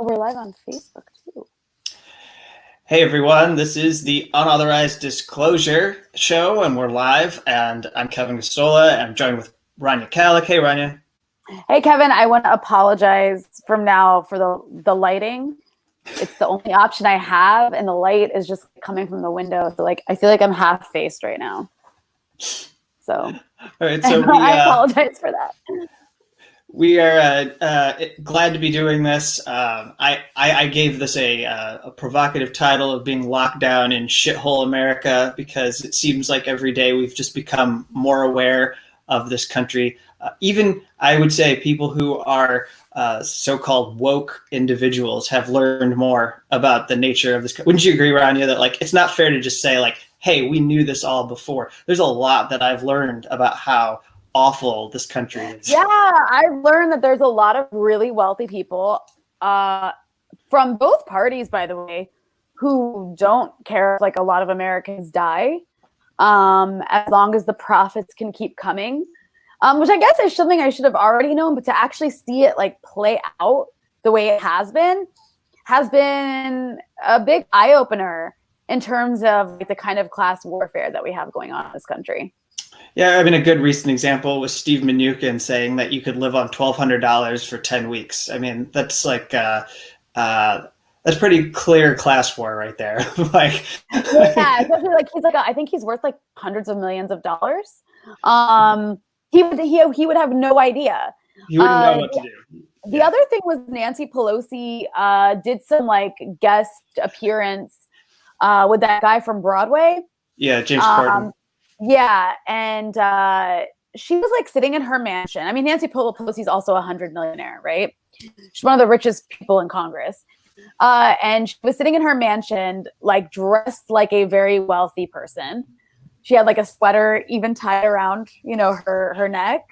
we're live on Facebook too. Hey everyone, this is the Unauthorized Disclosure Show, and we're live. And I'm Kevin Gastola, and I'm joined with Rania Kalik. Hey, Rania. Hey, Kevin. I want to apologize from now for the lighting. It's the only option I have, and the light is just coming from the window. So, I feel like I'm half faced right now. So, all right. So I apologize for that. We are glad to be doing this. I gave this a provocative title of being locked down in Shithole America because it seems like every day we've just become more aware of this country. Even, I would say, people who are so-called woke individuals have learned more about the nature of this. Wouldn't you agree, Rania, that it's not fair to just say hey, we knew this all before? There's a lot that I've learned about how awful this country is. Yeah, I've learned that there's a lot of really wealthy people from both parties, by the way, who don't care if a lot of Americans die, as long as the profits can keep coming, which I guess is something I should have already known, but to actually see it play out the way it has been a big eye-opener in terms of the kind of class warfare that we have going on in this country. Yeah, I mean, a good recent example was Steve Mnuchin saying that you could live on $1,200 for 10 weeks. I mean, that's that's pretty clear class war right there. Yeah, especially he's I think he's worth hundreds of millions of dollars. He would have no idea. He wouldn't know what to do. The other thing was Nancy Pelosi did some guest appearance with that guy from Broadway. Yeah, James Corden. Yeah, and she was sitting in her mansion. I mean, Nancy Pelosi's also a 100 millionaire, right? She's one of the richest people in Congress. And she was sitting in her mansion, dressed like a very wealthy person. She had a sweater even tied around, her neck.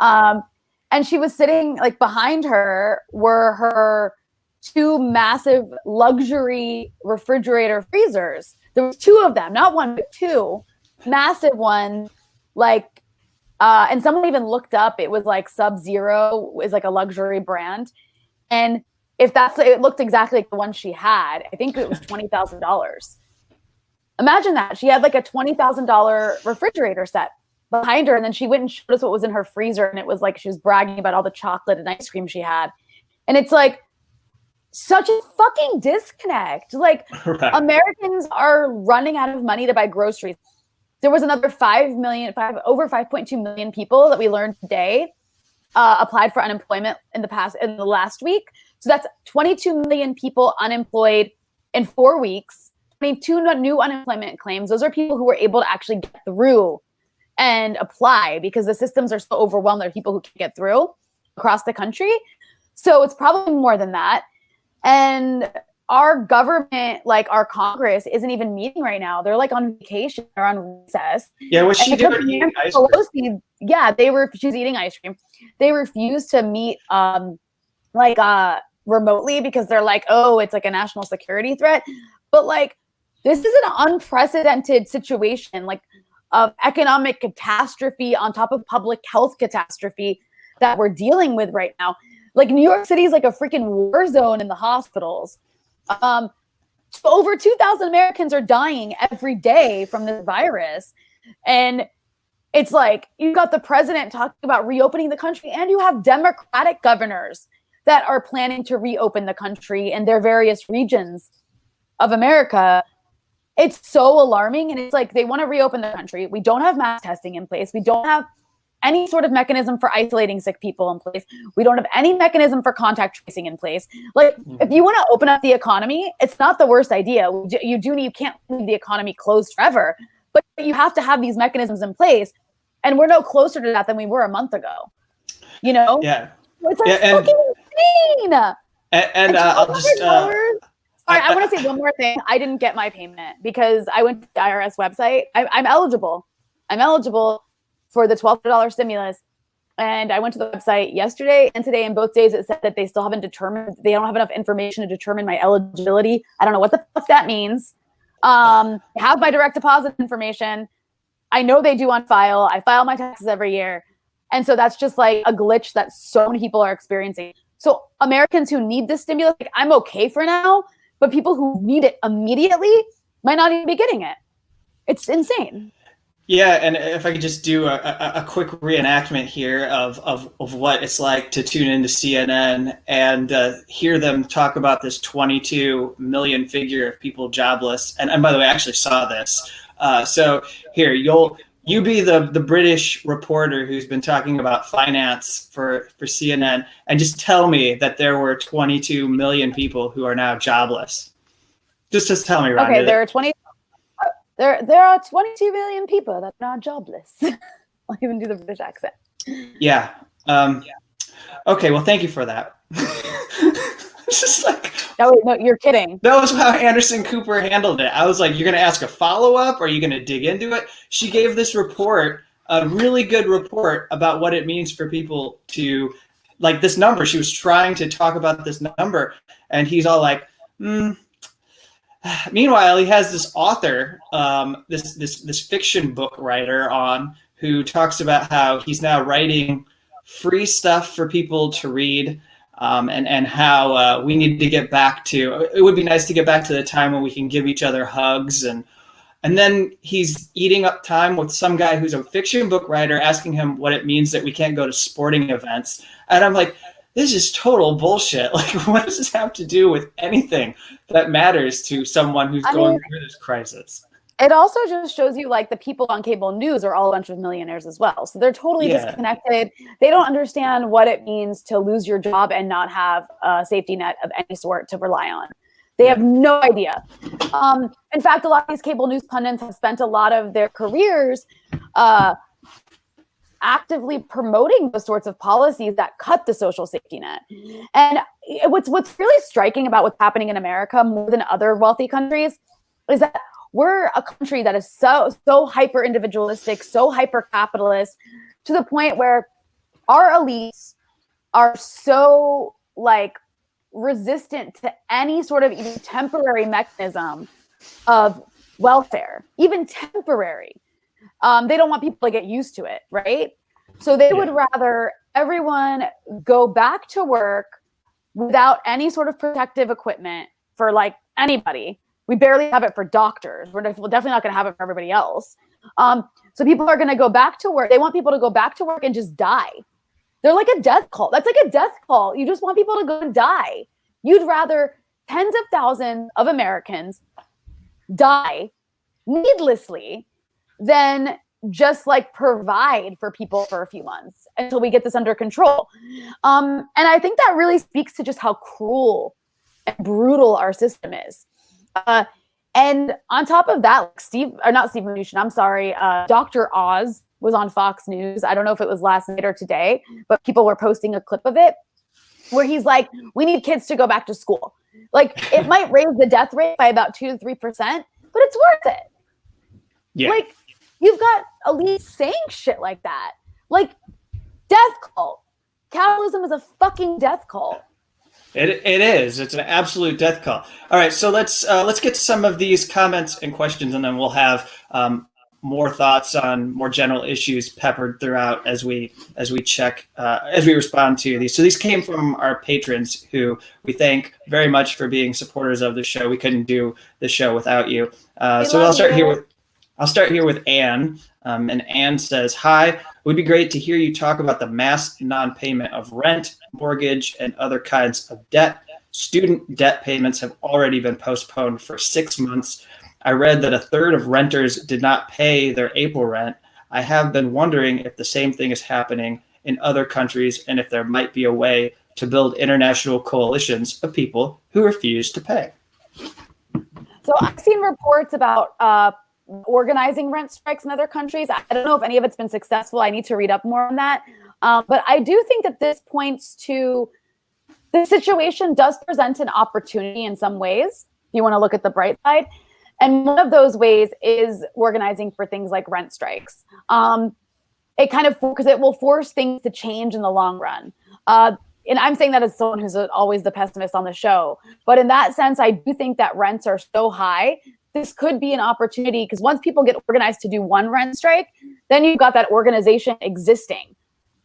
And she was sitting behind her were her two massive luxury refrigerator freezers. There was two of them, not one, but two. Massive one, and someone even looked up, it was Sub-Zero is a luxury brand. And if it looked exactly like the one she had, I think it was $20,000. Imagine that. She had a $20,000 refrigerator set behind her. And then she went and showed us what was in her freezer. And it was she was bragging about all the chocolate and ice cream she had. And it's such a fucking disconnect. Right. Americans are running out of money to buy groceries. There was another over 5.2 million people that we learned today applied for unemployment in the last week. So that's 22 million people unemployed in 4 weeks. 22 new unemployment claims. Those are people who were able to actually get through and apply because the systems are so overwhelmed. There are people who can't get through across the country. So it's probably more than that. And our government, our Congress, isn't even meeting right now. They're on vacation or on recess. Yeah, what's she doing? Eating ice cream? Yeah, she's eating ice cream. They refuse to meet remotely because they're oh, it's a national security threat. But this is an unprecedented situation, of economic catastrophe on top of public health catastrophe that we're dealing with right now. New York City is a freaking war zone in the hospitals. Over 2,000 Americans are dying every day from this virus. And it's you've got the president talking about reopening the country, and you have Democratic governors that are planning to reopen the country in their various regions of America. It's so alarming. And it's they want to reopen the country. We don't have mass testing in place. We don't have any sort of mechanism for isolating sick people in place. We don't have any mechanism for contact tracing in place. If you want to open up the economy, it's not the worst idea. You can't leave the economy closed forever, but you have to have these mechanisms in place. And we're no closer to that than we were a month ago. Yeah. It's fucking insane. And I'll just... I want to say one more thing. I didn't get my payment because I went to the IRS website. I'm eligible. I'm eligible for the $1,200 stimulus. And I went to the website yesterday and today, and both days it said that they still haven't determined, they don't have enough information to determine my eligibility. I don't know what the fuck that means. I have my direct deposit information. I know they do on file. I file my taxes every year. And so that's just a glitch that so many people are experiencing. So Americans who need this stimulus, like, I'm okay for now, but people who need it immediately might not even be getting it. It's insane. Yeah, and if I could just do a quick reenactment here of what it's like to tune into CNN and hear them talk about this 22 million figure of people jobless. And by the way, I actually saw this. So here, you be the British reporter who's been talking about finance for CNN, and just tell me that there were 22 million people who are now jobless. Just tell me, Ron. Okay, there are 22 million people that are jobless. I'll even do the British accent. Yeah. Okay, well, thank you for that. It's just like... No, wait, no, you're kidding. That was how Anderson Cooper handled it. I was like, you're going to ask a follow-up? Or are you going to dig into it? She gave this report, a really good report about what it means for people to, like, this number. She was trying to talk about this number, and he's all like, Meanwhile, he has this author, this fiction book writer on, who talks about how he's now writing free stuff for people to read, and how we need to get back to. It would be nice to get back to the time when we can give each other hugs, and then he's eating up time with some guy who's a fiction book writer, asking him what it means that we can't go to sporting events, and I'm like, this is total bullshit. Like, what does this have to do with anything that matters to someone who's going through this crisis? It also just shows you, like, the people on cable news are all a bunch of millionaires as well. So they're totally disconnected. They don't understand what it means to lose your job and not have a safety net of any sort to rely on. They have no idea. In fact, a lot of these cable news pundits have spent a lot of their careers actively promoting the sorts of policies that cut the social safety net. And what's really striking about what's happening in America more than other wealthy countries is that we're a country that is so hyper individualistic, so hyper capitalist, to the point where our elites are so, like, resistant to any sort of even temporary mechanism of welfare, even temporary. They don't want people to get used to it, right? So they would rather everyone go back to work without any sort of protective equipment for, like, anybody. We barely have it for doctors. We're definitely not going to have it for everybody else. So people are going to go back to work. They want people to go back to work and just die. They're like a death call. That's like a death call. You just want people to go and die. You'd rather tens of thousands of Americans die needlessly than just, like, provide for people for a few months until we get this under control. And I think that really speaks to just how cruel and brutal our system is. And on top of that, Dr. Oz was on Fox News. I don't know if it was last night or today, but people were posting a clip of it where he's like, we need kids to go back to school. Like, it might raise the death rate by about 2 to 3%, but it's worth it. Yeah. Like, you've got elites saying shit like that. Like, death cult. Capitalism is a fucking death cult. It is. It's an absolute death call. All right, so let's get to some of these comments and questions, and then we'll have more thoughts on more general issues peppered throughout as we respond to these. So these came from our patrons, who we thank very much for being supporters of the show. We couldn't do the show without you. So I'll start here with Anne. And Anne says, hi, it would be great to hear you talk about the mass non-payment of rent, mortgage, and other kinds of debt. Student debt payments have already been postponed for 6 months. I read that a third of renters did not pay their April rent. I have been wondering if the same thing is happening in other countries and if there might be a way to build international coalitions of people who refuse to pay. So I've seen reports about organizing rent strikes in other countries. I don't know if any of it's been successful. I need to read up more on that. But I do think that this points to the situation does present an opportunity in some ways, if you want to look at the bright side. And one of those ways is organizing for things like rent strikes. It kind of, because it will force things to change in the long run. And I'm saying that as someone who's always the pessimist on the show. But in that sense, I do think that rents are so high. This could be an opportunity, because once people get organized to do one rent strike, then you've got that organization existing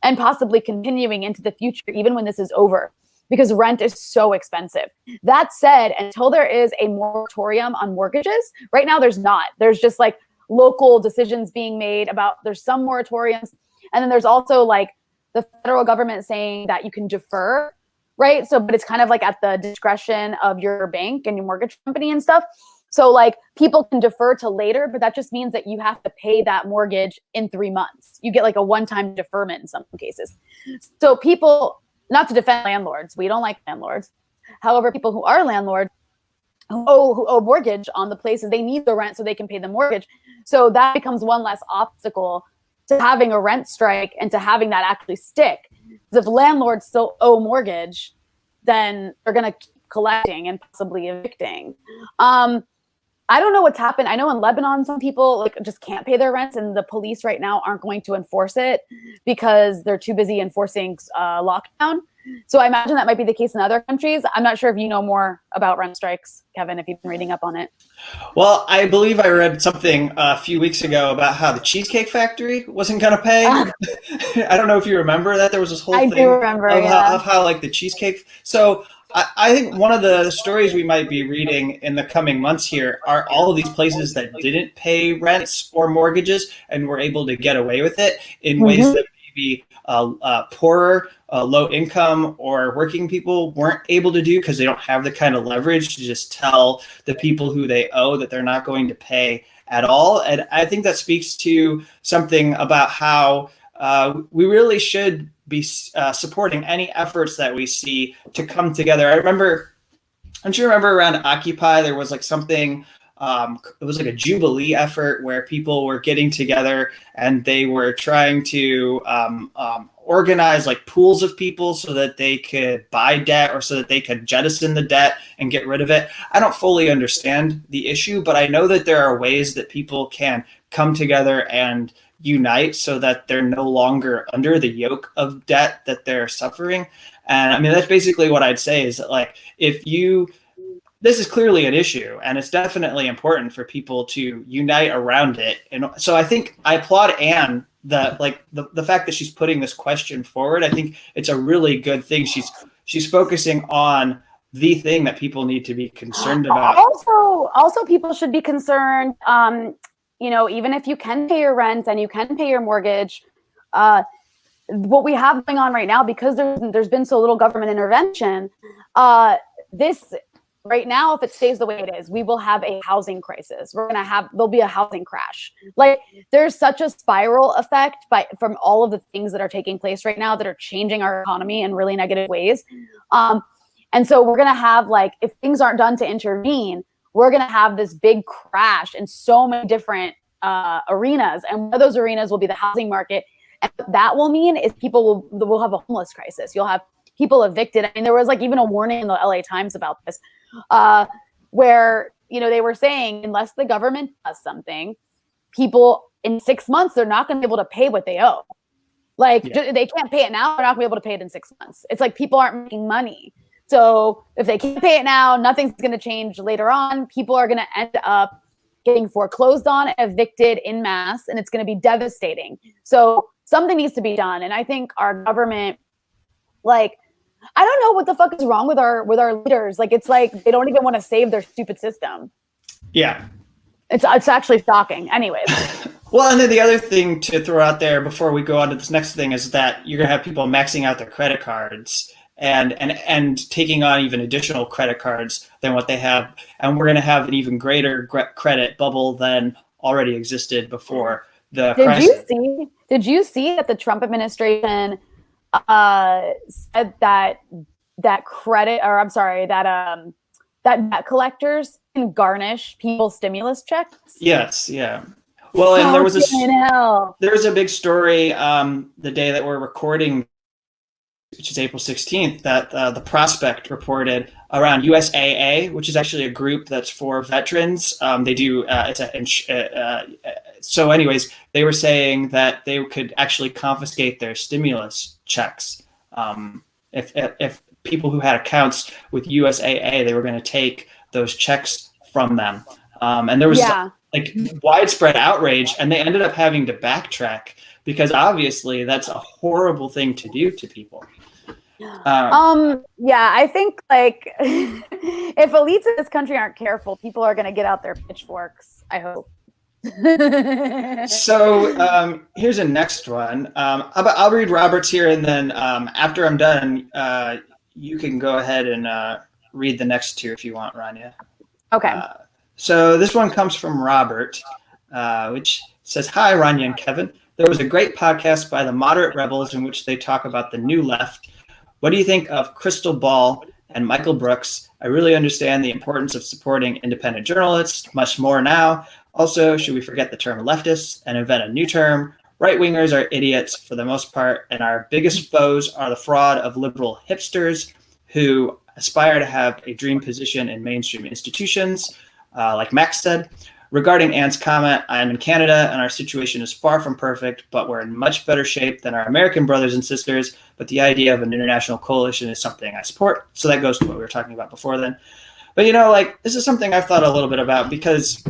and possibly continuing into the future, even when this is over. because rent is so expensive. That said, until there is a moratorium on mortgages, right now there's not. There's just like local decisions being made about, there's some moratoriums. And then there's also like the federal government saying that you can defer, right? So, but it's kind of like at the discretion of your bank and your mortgage company and stuff. So like people can defer to later, but that just means that you have to pay that mortgage in 3 months. You get like a one-time deferment in some cases. So people, not to defend landlords, we don't like landlords. However, people who are landlords who owe mortgage on the places, they need the rent so they can pay the mortgage. So that becomes one less obstacle to having a rent strike and to having that actually stick. Because if landlords still owe mortgage, then they're going to keep collecting and possibly evicting. I don't know what's happened. I know in Lebanon, some people like just can't pay their rents, and the police right now aren't going to enforce it because they're too busy enforcing lockdown. So I imagine that might be the case in other countries. I'm not sure if you know more about rent strikes, Kevin, if you've been reading up on it. Well, I believe I read something a few weeks ago about how the Cheesecake Factory wasn't going to pay. I don't know if you remember that. There was this whole thing do remember, of how like the cheesecake. So I think one of the stories we might be reading in the coming months here are all of these places that didn't pay rents or mortgages and were able to get away with it in ways that maybe poorer, low income or working people weren't able to do because they don't have the kind of leverage to just tell the people who they owe that they're not going to pay at all. And I think that speaks to something about how we really should be supporting any efforts that we see to come together. Don't you remember around Occupy, there was like something, it was like a Jubilee effort where people were getting together and they were trying to organize like pools of people so that they could buy debt or so that they could jettison the debt and get rid of it. I don't fully understand the issue, but I know that there are ways that people can come together and unite so that they're no longer under the yoke of debt that they're suffering. And I mean, that's basically what I'd say is that, like, this is clearly an issue and it's definitely important for people to unite around it. And so I think I applaud Anne the fact that she's putting this question forward. I think it's a really good thing. She's focusing on the thing that people need to be concerned about. Also people should be concerned, even if you can pay your rent and you can pay your mortgage, what we have going on right now, because there's been so little government intervention, this right now, if it stays the way it is, we will have a housing crisis. There'll be a housing crash. Like there's such a spiral effect from all of the things that are taking place right now that are changing our economy in really negative ways. And so we're going to have, like, if things aren't done to intervene, we're going to have this big crash in so many different arenas. And one of those arenas will be the housing market. And what that will mean is people will have a homeless crisis. You'll have people evicted. I mean, there was like even a warning in the LA Times about this, where, they were saying, unless the government does something, people in 6 months, they're not going to be able to pay what they owe. Like they can't pay it now. They're not going to be able to pay it in 6 months. It's like people aren't making money. So if they can't pay it now, nothing's going to change later on. People are going to end up getting foreclosed on, evicted en masse, and it's going to be devastating. So something needs to be done. And I think our government, like, I don't know what the fuck is wrong with our leaders. Like, it's like they don't even want to save their stupid system. Yeah. It's actually shocking. Anyways. Well, and then the other thing to throw out there before we go on to this next thing is that you're going to have people maxing out their credit cards and taking on even additional credit cards than what they have. And we're going to have an even greater credit bubble than already existed before the crisis. Did you see that the Trump administration said that debt collectors can garnish people's stimulus checks? Yes, yeah. Well, and there was a big story the day that we're recording, which is April 16th, that the Prospect reported around USAA, which is actually a group that's for veterans. They do so anyways, they were saying that they could actually confiscate their stimulus checks. If people who had accounts with USAA, they were going to take those checks from them. And there was like widespread outrage, and they ended up having to backtrack because obviously that's a horrible thing to do to people. Yeah, I think like if elites in this country aren't careful, people are going to get out their pitchforks, I hope. So here's a next one. I'll read Robert's here, and then after I'm done, you can go ahead and read the next two if you want, Rania. Okay. So this one comes from Robert, which says, "Hi, Rania and Kevin. There was a great podcast by the Moderate Rebels in which they talk about the new left. What do you think of Crystal Ball and Michael Brooks? I really understand the importance of supporting independent journalists much more now. Also, should we forget the term leftists and invent a new term? Right-wingers are idiots for the most part, and our biggest foes are the fraud of liberal hipsters who aspire to have a dream position in mainstream institutions, like Max said. Regarding Anne's comment, I am in Canada and our situation is far from perfect, but we're in much better shape than our American brothers and sisters. But the idea of an international coalition is something I support." So that goes to what we were talking about before then. But, like, this is something I've thought a little bit about because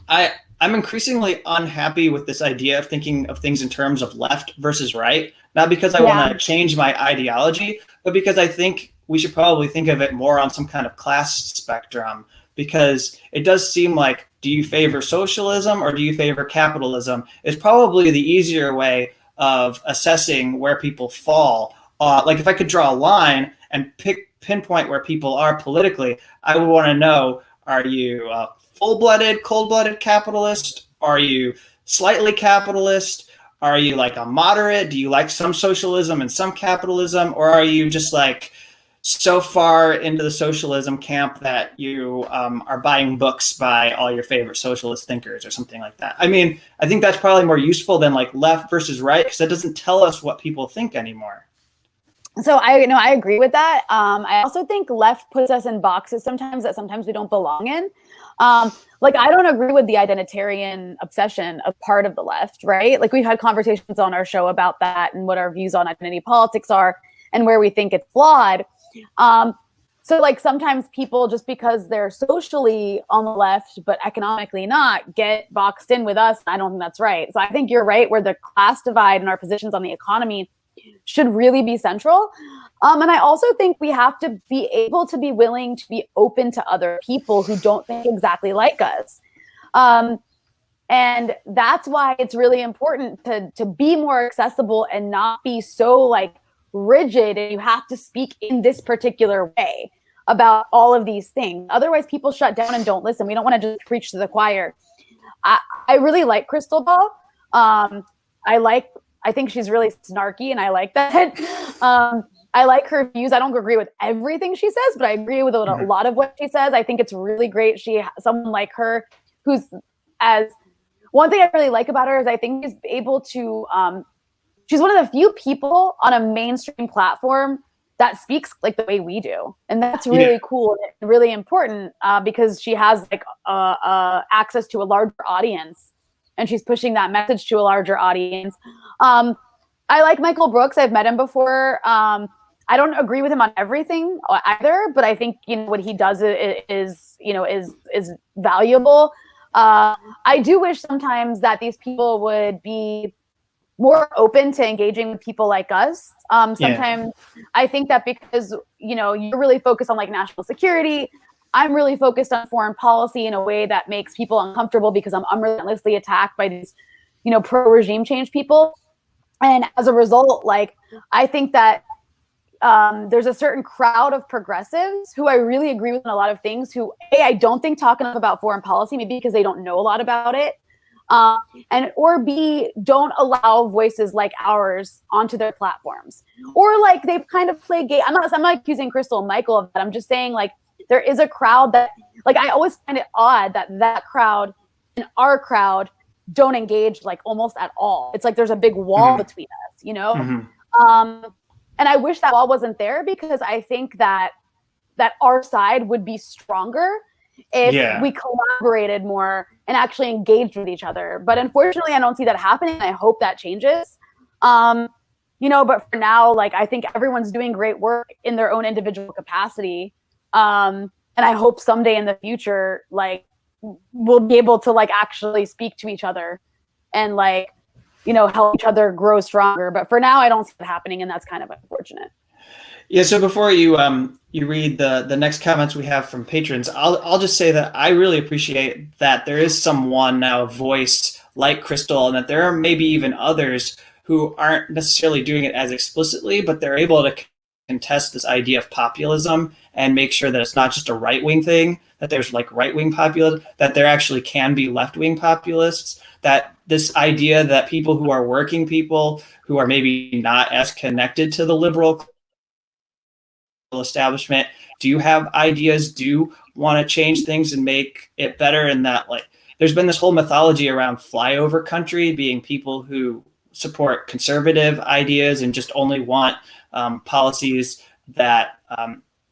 I'm increasingly unhappy with this idea of thinking of things in terms of left versus right, not because I want to change my ideology, but because I think we should probably think of it more on some kind of class spectrum, because it does seem like, do you favor socialism or do you favor capitalism is probably the easier way of assessing where people fall. Like if I could draw a line and pinpoint where people are politically, I would want to know, are you full-blooded, cold-blooded capitalist? Are you slightly capitalist? Are you like a moderate? Do you like some socialism and some capitalism? Or are you just like so far into the socialism camp that you are buying books by all your favorite socialist thinkers or something like that? I mean, I think that's probably more useful than like left versus right, because that doesn't tell us what people think anymore. So I agree with that. I also think left puts us in boxes sometimes that sometimes we don't belong in. Like I don't agree with the identitarian obsession of part of the left, right? Like we've had conversations on our show about that and what our views on identity politics are and where we think it's flawed. So like sometimes people, just because they're socially on the left but economically not, get boxed in with us. I don't think that's right. So I think you're right, where the class divide and our positions on the economy should really be central. And I also think we have to be able to be willing to be open to other people who don't think exactly like us. And that's why it's really important to be more accessible and not be so like rigid and you have to speak in this particular way about all of these things. Otherwise, people shut down and don't listen. We don't want to just preach to the choir. I really like Crystal Ball. I think she's really snarky and I like that. I like her views. I don't agree with everything she says, but I agree with a lot of what she says. I think it's really great. Someone like her who's one thing I really like about her is I think she's able to, she's one of the few people on a mainstream platform that speaks like the way we do. And that's really cool and really important because she has like access to a larger audience and she's pushing that message to a larger audience. I like Michael Brooks. I've met him before. I don't agree with him on everything either, but I think, what he does is valuable. I do wish sometimes that these people would be more open to engaging with people like us. Sometimes I think that because, you're really focused on like national security, I'm really focused on foreign policy in a way that makes people uncomfortable because I'm relentlessly attacked by these, pro-regime change people. And as a result, like, I think that there's a certain crowd of progressives who I really agree with on a lot of things who, A, I don't think talk enough about foreign policy, maybe because they don't know a lot about it. Or B, don't allow voices like ours onto their platforms. Or like they kind of play gay. I'm not accusing Crystal and Michael of that. I'm just saying like there is a crowd that, like, I always find it odd that crowd and our crowd don't engage like almost at all. It's like there's a big wall between us, and I wish that wall wasn't there because I think that our side would be stronger if we collaborated more and actually engaged with each other. But unfortunately, I don't see that happening. I hope that changes. But for now, like, I think everyone's doing great work in their own individual capacity. And I hope someday in the future, like, we'll be able to like actually speak to each other and like, help each other grow stronger. But for now, I don't see it happening. And that's kind of unfortunate. Yeah. So before you read the next comments we have from patrons, I'll just say that I really appreciate that there is someone now, a voice like Crystal, and that there are maybe even others who aren't necessarily doing it as explicitly, but they're able to contest this idea of populism and make sure that it's not just a right wing thing, that there's like right wing populism, that there actually can be left wing populists, that this idea that people who are working people who are maybe not as connected to the liberal establishment do have ideas, do want to change things and make it better, and that like there's been this whole mythology around flyover country being people who support conservative ideas and just only want policies that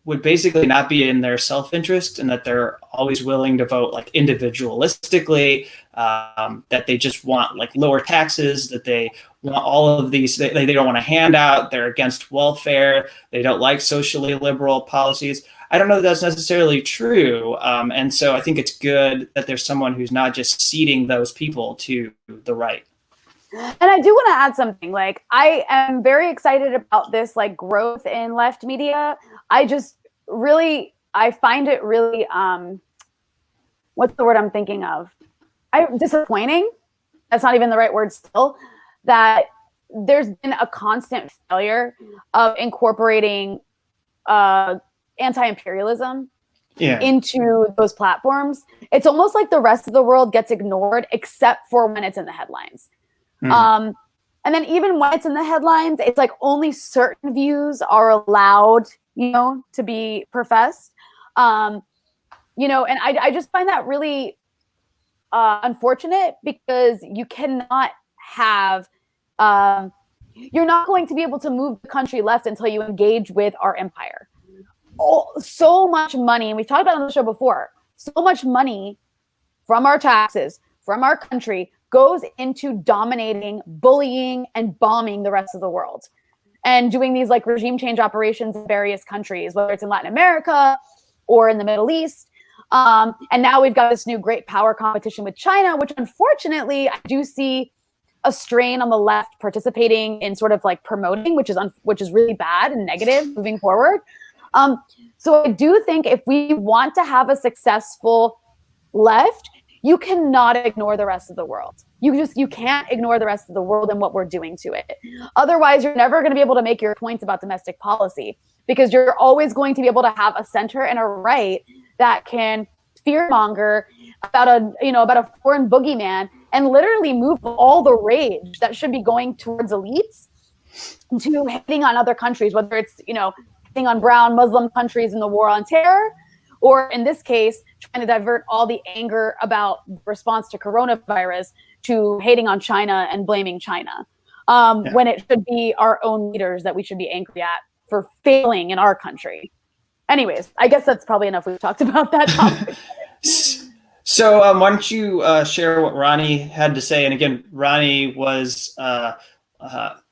would basically not be in their self-interest, and that they're always willing to vote like individualistically, that they just want like lower taxes, that they want all of these, they don't want a handout, they're against welfare, they don't like socially liberal policies. I don't know that that's necessarily true. And so I think it's good that there's someone who's not just ceding those people to the right. And I do want to add something. Like, I am very excited about this like growth in left media. I find it really, what's the word I'm thinking of? Disappointing. That's not even the right word still. That there's been a constant failure of incorporating anti-imperialism into those platforms. It's almost like the rest of the world gets ignored except for when it's in the headlines. And then even when it's in the headlines, it's like only certain views are allowed, to be professed. And I just find that really unfortunate, because you cannot have, you're not going to be able to move the country left until you engage with our empire. So much money, and we've talked about it on the show before, so much money from our taxes, from our country, goes into dominating, bullying, and bombing the rest of the world, and doing these like regime change operations in various countries, whether it's in Latin America or in the Middle East. And now we've got this new great power competition with China, which unfortunately I do see a strain on the left participating in sort of like promoting, which is really bad and negative moving forward. So I do think if we want to have a successful left, you cannot ignore the rest of the world. You can't ignore the rest of the world and what we're doing to it. Otherwise, you're never going to be able to make your points about domestic policy, because you're always going to be able to have a center and a right that can fearmonger about a foreign boogeyman and literally move all the rage that should be going towards elites to hitting on other countries, whether it's, hitting on brown Muslim countries in the war on terror, or in this case, trying to divert all the anger about the response to coronavirus to hating on China and blaming China, when it should be our own leaders that we should be angry at for failing in our country. Anyways, I guess that's probably enough. We've talked about that topic. So why don't you share what Ronnie had to say? And again, Ronnie was,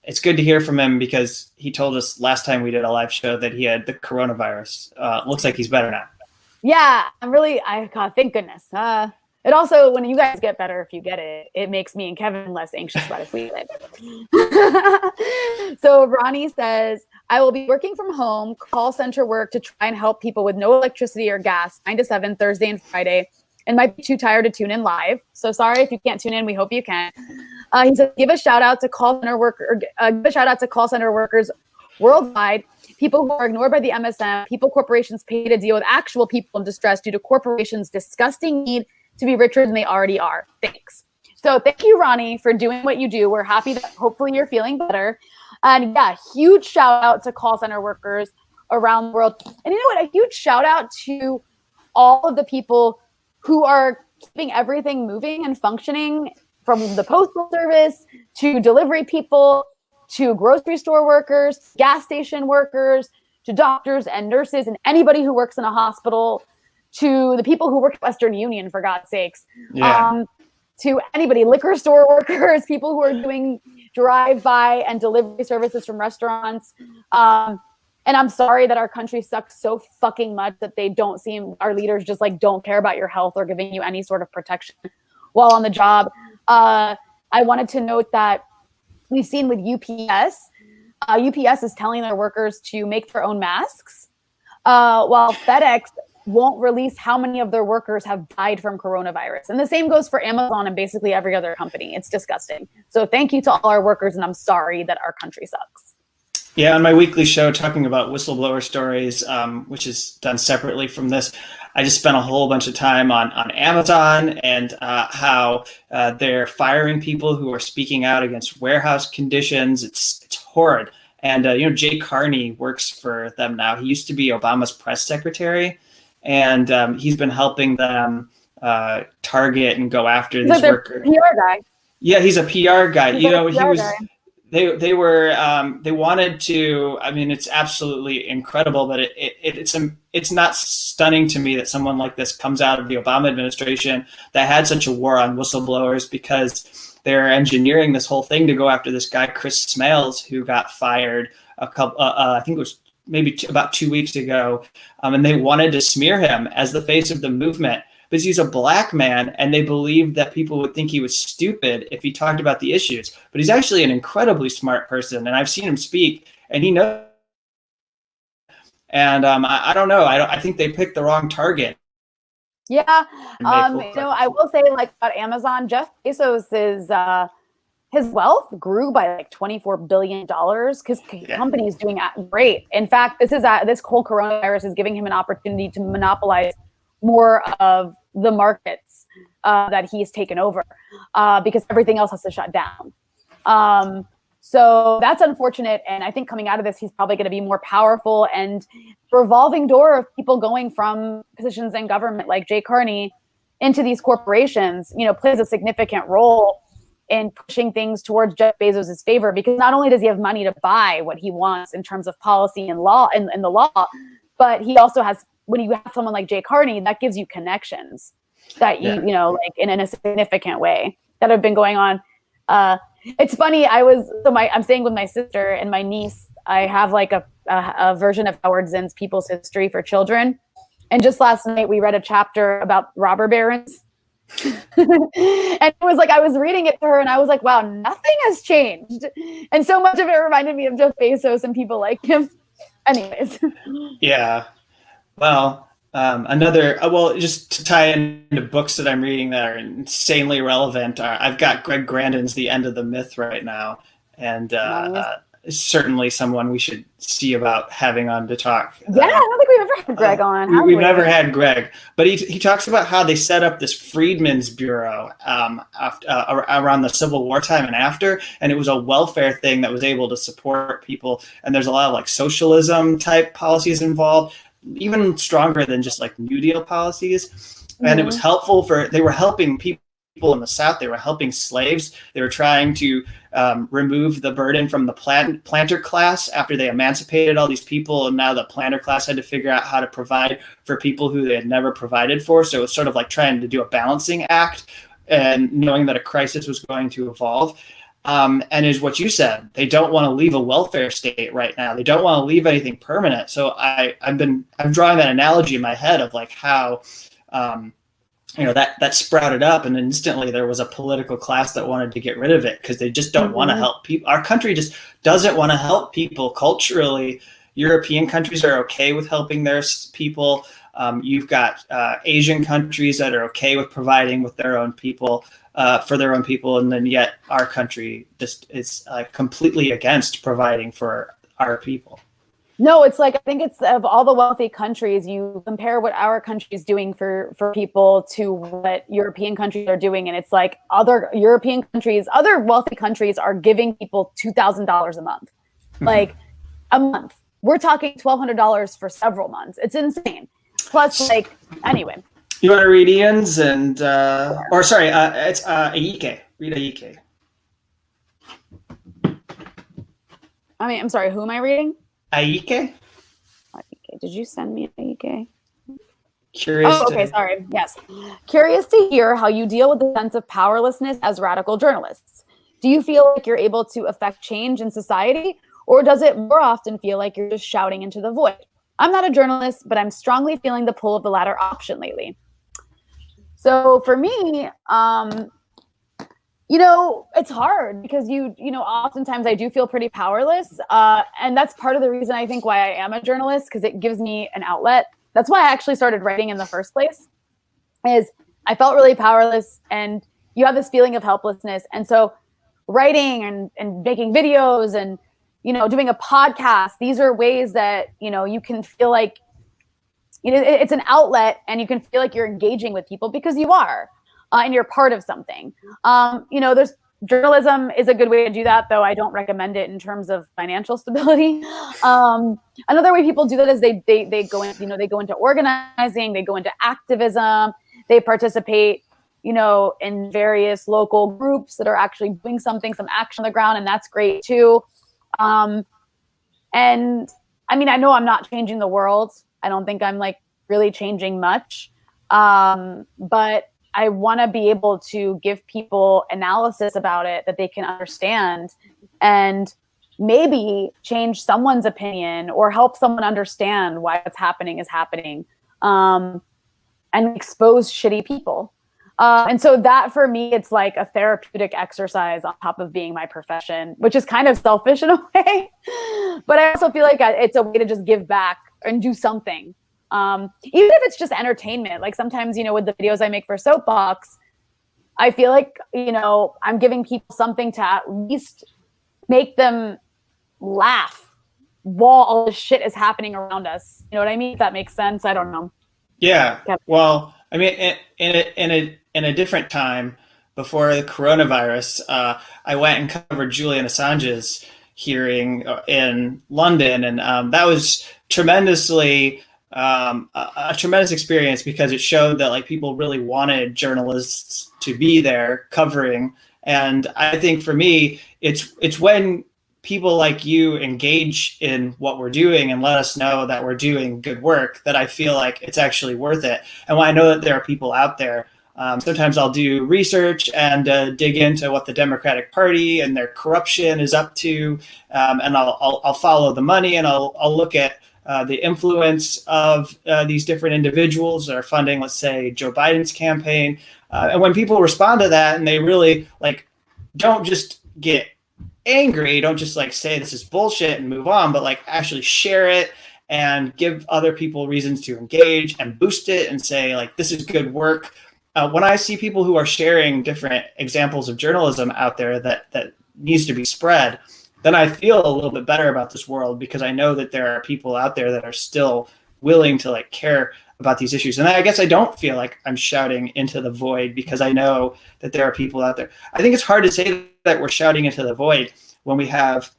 it's good to hear from him, because he told us last time we did a live show that he had the coronavirus. Looks like he's better now. Yeah, God, thank goodness. It also, when you guys get better, if you get it, it makes me and Kevin less anxious about if we get it. So Ronnie says, I will be working from home, call center work to try and help people with no electricity or gas, 9 to 7, Thursday and Friday, and might be too tired to tune in live. So sorry if you can't tune in. We hope you can. He said, give a shout out to call center workers worldwide, people who are ignored by the MSM, people corporations pay to deal with actual people in distress due to corporations' disgusting need to be richer than they already are. Thanks. So thank you, Ronnie, for doing what you do. We're happy that hopefully you're feeling better. And yeah, huge shout out to call center workers around the world. And you know what? A huge shout out to all of the people who are keeping everything moving and functioning, from the postal service to delivery people to grocery store workers, gas station workers, to doctors and nurses and anybody who works in a hospital, to the people who work at Western Union, for God's sakes, to anybody, liquor store workers, people who are doing drive-by and delivery services from restaurants. And I'm sorry that our country sucks so fucking much that they don't seem, our leaders just like don't care about your health or giving you any sort of protection while on the job. I wanted to note that we've seen with UPS UPS is telling their workers to make their own masks, while FedEx won't release how many of their workers have died from coronavirus. And the same goes for Amazon and basically every other company. It's disgusting. So thank you to all our workers, and I'm sorry that our country sucks. Yeah, on my weekly show talking about whistleblower stories, which is done separately from this, I just spent a whole bunch of time on Amazon and how they're firing people who are speaking out against warehouse conditions. It's horrid. And Jay Carney works for them now. He used to be Obama's press secretary, and he's been helping them target and go after these workers. PR guy. Yeah, he's a PR guy. He was. They wanted to. I mean, it's absolutely incredible, but it's not stunning to me that someone like this comes out of the Obama administration that had such a war on whistleblowers, because they're engineering this whole thing to go after this guy Chris Smales, who got fired I think it was maybe about 2 weeks ago, and they wanted to smear him as the face of the movement because he's a black man, and they believed that people would think he was stupid if he talked about the issues. But he's actually an incredibly smart person, and I've seen him speak, and he knows. And I don't know. I think they picked the wrong target. Yeah. I will say, like, about Amazon, Jeff Bezos his wealth grew by like $24 billion because company is doing great. In fact, this whole coronavirus is giving him an opportunity to monopolize more of the markets that he's taken over because everything else has to shut down. So that's unfortunate. And I think coming out of this, he's probably going to be more powerful, and revolving door of people going from positions in government like Jay Carney into these corporations, plays a significant role in pushing things towards Jeff Bezos' favor, because not only does he have money to buy what he wants in terms of policy and law and the law, but he also has, when you have someone like Jay Carney, that gives you connections that like in a significant way that have been going on. It's funny. I'm staying with my sister and my niece. I have like a version of Howard Zinn's People's History for Children. And just last night we read a chapter about robber barons. And it was like, I was reading it to her and I was like, wow, nothing has changed. And so much of it reminded me of Jeff Bezos and people like him. Anyways. Yeah. Well, just to tie into books that I'm reading that are insanely relevant, I've got Greg Grandin's The End of the Myth right now, and certainly someone we should see about having on to talk. Yeah, I don't think we've ever had Greg on. We've never had Greg, but he talks about how they set up this Freedmen's Bureau around the Civil War time and after, and it was a welfare thing that was able to support people, and there's a lot of like socialism type policies involved, even stronger than just like New Deal policies. And it was helpful they were helping people in the South. They were helping slaves. They were trying to remove the burden from the planter class after they emancipated all these people. And now the planter class had to figure out how to provide for people who they had never provided for. So it was sort of like trying to do a balancing act and knowing that a crisis was going to evolve. And is what you said, they don't want to leave a welfare state right now. They don't want to leave anything permanent. So I'm drawing that analogy in my head of like how, that sprouted up, and instantly there was a political class that wanted to get rid of it because they just don't want to help people. Our country just doesn't want to help people culturally. European countries are okay with helping their people. You've got Asian countries that are okay with providing with their own people. For their own people, and then yet our country just is completely against providing for our people. No, it's like, I think it's of all the wealthy countries, you compare what our country is doing for people to what European countries are doing, and it's like other European countries, other wealthy countries are giving people $2,000 a month, like a month. We're talking $1,200 for several months. It's insane. Plus, like, anyway. You want to read Ian's it's Aike. Read Aike. I'm sorry, who am I reading? Aike. Did you send me Aike? Curious. Sorry. Yes. Curious to hear how you deal with the sense of powerlessness as radical journalists. Do you feel like you're able to affect change in society, or does it more often feel like you're just shouting into the void? I'm not a journalist, but I'm strongly feeling the pull of the latter option lately. So for me, It's hard because oftentimes I do feel pretty powerless. And that's part of the reason I think why I am a journalist, because it gives me an outlet. That's why I actually started writing in the first place, is I felt really powerless, and you have this feeling of helplessness. And so writing and making videos and, doing a podcast, these are ways that, you can feel like, it's an outlet, and you can feel like you're engaging with people because you are. And you're part of something. There's journalism is a good way to do that, though I don't recommend it in terms of financial stability. Another way people do that is they go in, they go into organizing, they go into activism, they participate, in various local groups that are actually doing some action on the ground, and that's great too. And I mean, I know I'm not changing the world. I don't think I'm like really changing much, but I want to be able to give people analysis about it that they can understand, and maybe change someone's opinion or help someone understand why what's happening is happening, and expose shitty people. And so that for me, it's like a therapeutic exercise on top of being my profession, which is kind of selfish in a way. But I also feel like it's a way to just give back and do something. Even if it's just entertainment, like sometimes, with the videos I make for Soapbox, I feel like, I'm giving people something to at least make them laugh while all this shit is happening around us. You know what I mean? If that makes sense. I don't know. Yeah. Well, I mean, in a different time before the coronavirus, I went and covered Julian Assange's hearing in London, and that was tremendously a tremendous experience, because it showed that like people really wanted journalists to be there covering. And I think for me, it's when people like you engage in what we're doing and let us know that we're doing good work that I feel like it's actually worth it. And when I know that there are people out there, sometimes I'll do research and dig into what the Democratic Party and their corruption is up to, and I'll follow the money, and I'll look at the influence of these different individuals that are funding, let's say, Joe Biden's campaign. And when people respond to that and they really like don't just get angry, don't just like say this is bullshit and move on, but like actually share it and give other people reasons to engage and boost it and say like this is good work. When I see people who are sharing different examples of journalism out there that needs to be spread, then I feel a little bit better about this world, because I know that there are people out there that are still willing to like care about these issues. And I guess I don't feel like I'm shouting into the void, because I know that there are people out there. I think it's hard to say that we're shouting into the void when we have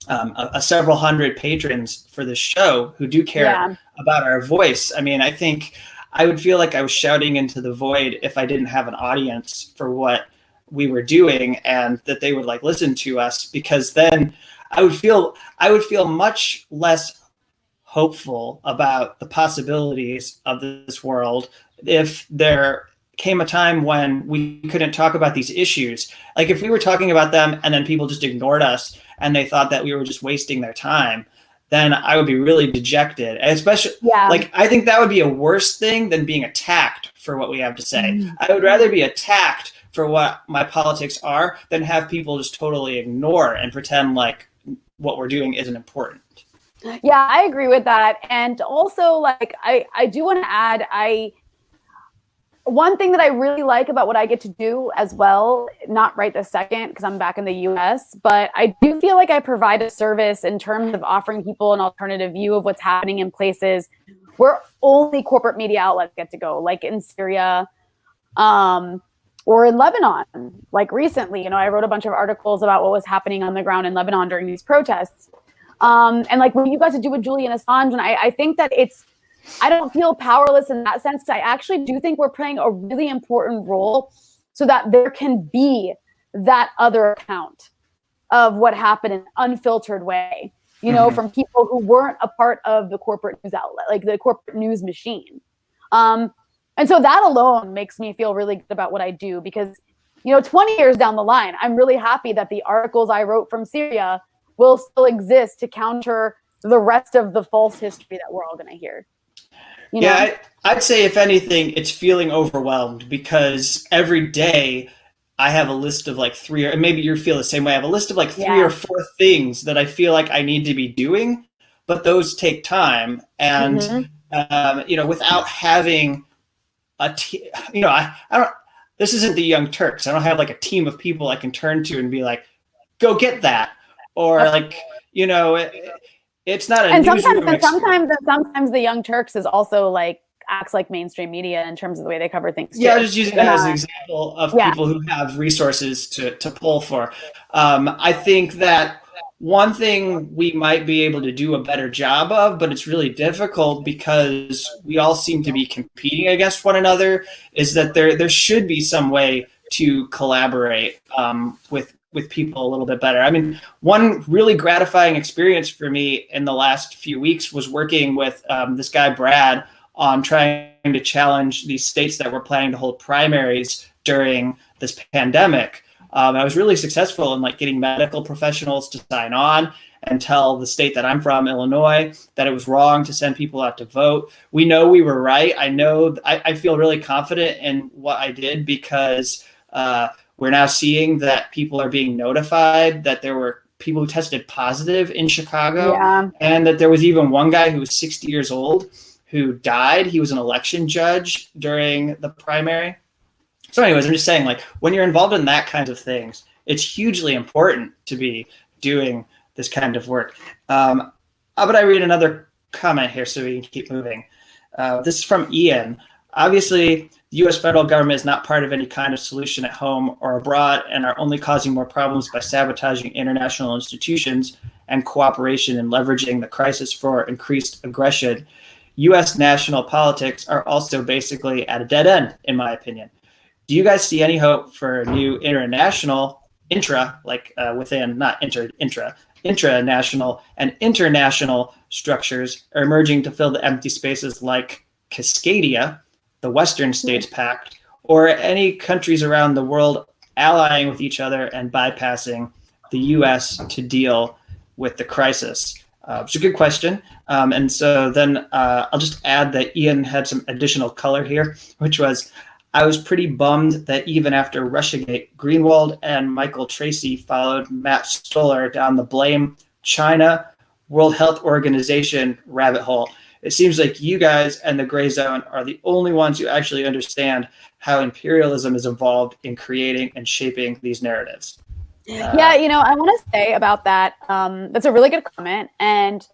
a several hundred patrons for this show who do care about our voice. I mean, I think I would feel like I was shouting into the void if I didn't have an audience for what we were doing, and that they would like listen to us, because then I would feel much less hopeful about the possibilities of this world if there came a time when we couldn't talk about these issues. Like if we were talking about them and then people just ignored us and they thought that we were just wasting their time, then I would be really dejected. And especially, like, I think that would be a worse thing than being attacked for what we have to say. Mm-hmm. I would rather be attacked for what my politics are than have people just totally ignore and pretend like what we're doing isn't important. Yeah, I agree with that. And also, like, I do want to add, one thing that I really like about what I get to do as well, not right this second because I'm back in the US, but I do feel like I provide a service in terms of offering people an alternative view of what's happening in places where only corporate media outlets get to go, like in Syria, or in Lebanon. Like recently, I wrote a bunch of articles about what was happening on the ground in Lebanon during these protests. And like what you got to do with Julian Assange, and I think that I don't feel powerless in that sense. I actually do think we're playing a really important role so that there can be that other account of what happened in an unfiltered way, from people who weren't a part of the corporate news outlet, like the corporate news machine. And so that alone makes me feel really good about what I do, because, 20 years down the line, I'm really happy that the articles I wrote from Syria will still exist to counter the rest of the false history that we're all going to hear. I'd say if anything, it's feeling overwhelmed, because every day I have a list of like three, and maybe you feel the same way. I have a list of like three Yeah. or four things that I feel like I need to be doing, but those take time. And, without having a team, I don't, this isn't the Young Turks. I don't have like a team of people I can turn to and be like, go get that. Or like, it's not a and newsroom sometimes the Young Turks is also like acts like mainstream media in terms of the way they cover things too. Yeah, just using that as an example of people who have resources to pull for. I think that one thing we might be able to do a better job of, but it's really difficult because we all seem to be competing against one another, is that there should be some way to collaborate with people a little bit better. I mean, one really gratifying experience for me in the last few weeks was working with this guy, Brad, on trying to challenge these states that were planning to hold primaries during this pandemic. I was really successful in like getting medical professionals to sign on and tell the state that I'm from, Illinois, that it was wrong to send people out to vote. We know we were right. I feel really confident in what I did because we're now seeing that people are being notified that there were people who tested positive in Chicago, and that there was even one guy who was 60 years old who died. He was an election judge during the primary. So anyways, I'm just saying, like, when you're involved in that kind of things, it's hugely important to be doing this kind of work. How about I read another comment here so we can keep moving? This is from Ian. Obviously, the U.S. federal government is not part of any kind of solution at home or abroad and are only causing more problems by sabotaging international institutions and cooperation and leveraging the crisis for increased aggression. U.S. national politics are also basically at a dead end, in my opinion. Do you guys see any hope for new intranational and international structures are emerging to fill the empty spaces like Cascadia, the Western States Pact, or any countries around the world allying with each other and bypassing the U.S. to deal with the crisis? It's a good question. And so then I'll just add that Ian had some additional color here, which was, I was pretty bummed that even after Russiagate, Greenwald and Michael Tracy followed Matt Stoller down the blame China, World Health Organization rabbit hole. It seems like you guys and the gray zone are the only ones who actually understand how imperialism is involved in creating and shaping these narratives. I want to say about that. That's a really good comment. And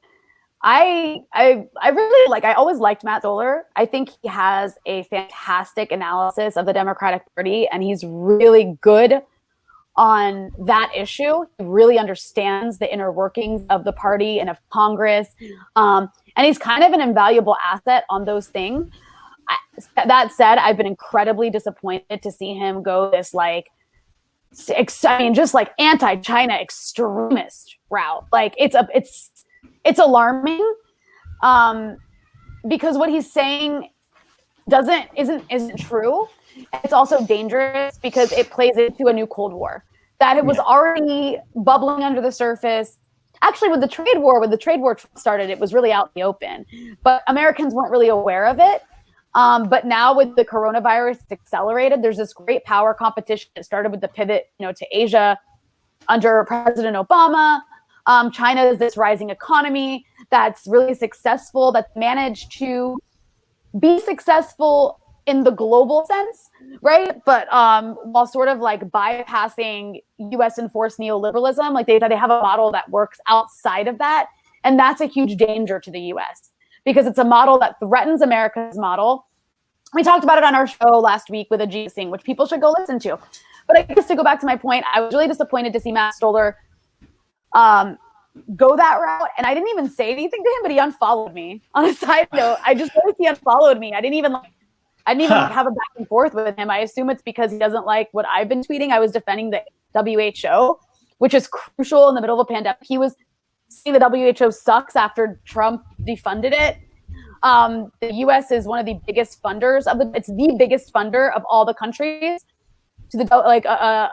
I really I always liked Matt Stoller. I think he has a fantastic analysis of the Democratic Party, and he's really good on that issue. He really understands the inner workings of the party and of Congress. And he's kind of an invaluable asset on those things. That said, I've been incredibly disappointed to see him go this just like anti-China extremist route. Like it's alarming because what he's saying isn't true. It's also dangerous because it plays into a new Cold War that it was already bubbling under the surface. Actually, when the trade war started, it was really out in the open, but Americans weren't really aware of it. But now with the coronavirus, it's accelerated. There's this great power competition. It started with the pivot, to Asia under President Obama. China is this rising economy that's really successful, that's managed to be successful in the global sense, right? But while sort of like bypassing U.S. enforced neoliberalism, like they have a model that works outside of that. And that's a huge danger to the U.S. because it's a model that threatens America's model. We talked about it on our show last week with Ajit Singh, which people should go listen to. But I guess to go back to my point, I was really disappointed to see Matt Stoller go that route. And I didn't even say anything to him, but he unfollowed me. On a side note, I just noticed he unfollowed me. I didn't even have a back and forth with him. I assume it's because he doesn't like what I've been tweeting. I was defending the WHO, which is crucial in the middle of a pandemic. He was saying the WHO sucks after Trump defunded it. The U.S. is one of the biggest funders it's the biggest funder of all the countries to the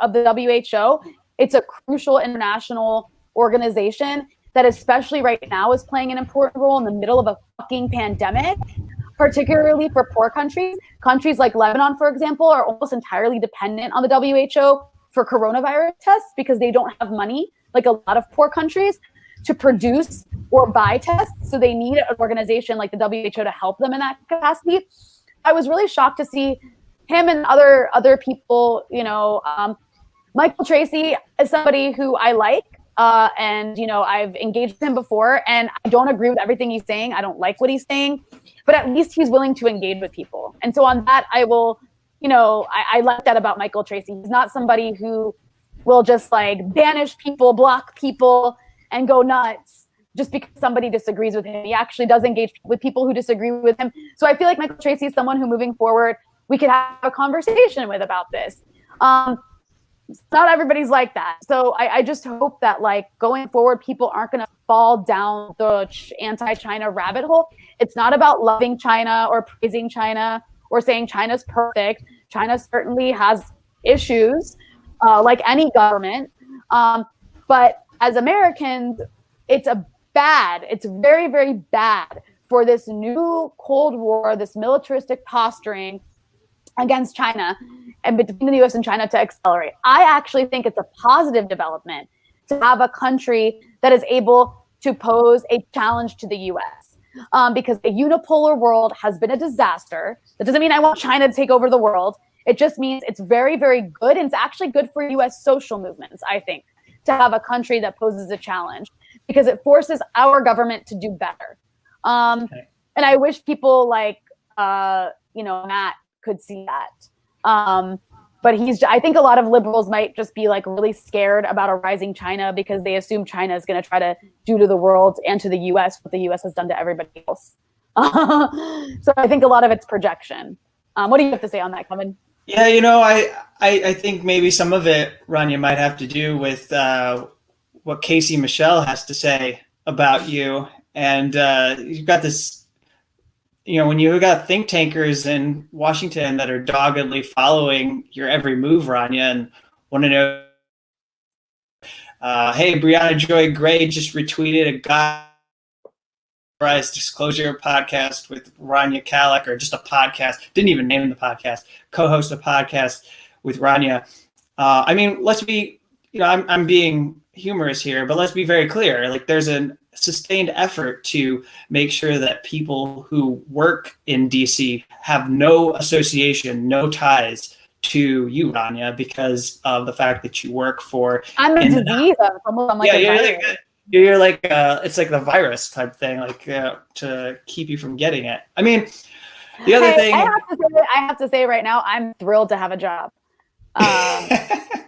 of the WHO. It's a crucial international organization that, especially right now, is playing an important role in the middle of a fucking pandemic. particularly for poor countries. Countries like Lebanon, for example, are almost entirely dependent on the WHO for coronavirus tests because they don't have money, like a lot of poor countries, to produce or buy tests. So they need an organization like the WHO to help them in that capacity. I was really shocked to see him and other people, Michael Tracy is somebody who I like. And, I've engaged with him before, and I don't agree with everything he's saying. I don't like what he's saying, but at least he's willing to engage with people. And so on that, I will, I like that about Michael Tracy. He's not somebody who will just like banish people, block people, and go nuts just because somebody disagrees with him. He actually does engage with people who disagree with him. So I feel like Michael Tracy is someone who, moving forward, we could have a conversation with about this. Not everybody's like that. So I just hope that like going forward, people aren't going to fall down the anti-China rabbit hole. It's not about loving China or praising China or saying China's perfect. China certainly has issues like any government. But as Americans, it's very, very bad for this new Cold War, this militaristic posturing against China and between the US and China to accelerate. I actually think it's a positive development to have a country that is able to pose a challenge to the US because a unipolar world has been a disaster. That doesn't mean I want China to take over the world. It just means it's very, very good. And it's actually good for US social movements, I think, to have a country that poses a challenge because it forces our government to do better. And I wish people like, Matt could see that. But I think a lot of liberals might just be like really scared about a rising China because they assume China is going to try to do to the world and to the US what the US has done to everybody else. So I think a lot of it's projection. What do you have to say on that, Kevin? Yeah, I think maybe some of it, Rania, might have to do with what Casey Michelle has to say about you. And you've got this, when you've got think tankers in Washington that are doggedly following your every move, Rania, and want to know, hey, Brianna Joy Gray just retweeted a Unauthorized Disclosure podcast with Rania Khalek, or just a podcast, didn't even name the podcast, co-host a podcast with Rania. Let's be, I'm being humorous here, but let's be very clear. Like, there's a sustained effort to make sure that people who work in DC have no association, no ties to you, Rania, because of the fact that you work for. I'm a disease. I'm like a virus. You're like it's like the virus type thing, like to keep you from getting it. I mean, the other thing I have to say right now, I'm thrilled to have a job.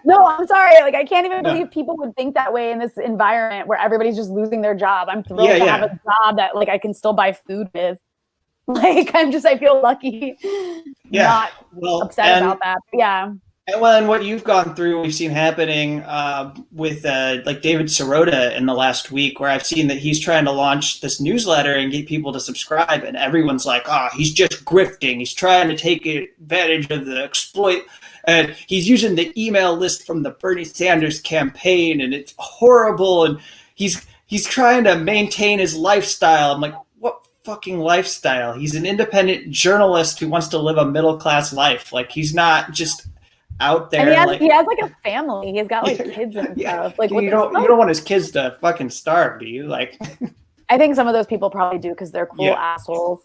No, I'm sorry. Like, I can't even believe people would think that way in this environment where everybody's just losing their job. I'm thrilled to have a job that like I can still buy food with. Like, I feel lucky. Not upset about that. But yeah. And what you've gone through, we've seen happening with like David Sirota in the last week, where I've seen that he's trying to launch this newsletter and get people to subscribe, and everyone's like, he's just grifting. He's trying to take advantage of the exploit. And he's using the email list from the Bernie Sanders campaign, and it's horrible. And he's trying to maintain his lifestyle. I'm like, what fucking lifestyle? He's an independent journalist who wants to live a middle-class life. Like, he's not just out there. And he has like a family. He's got like kids and stuff. Like, you don't want his kids to fucking starve, do you? Like, I think some of those people probably do because they're cool assholes.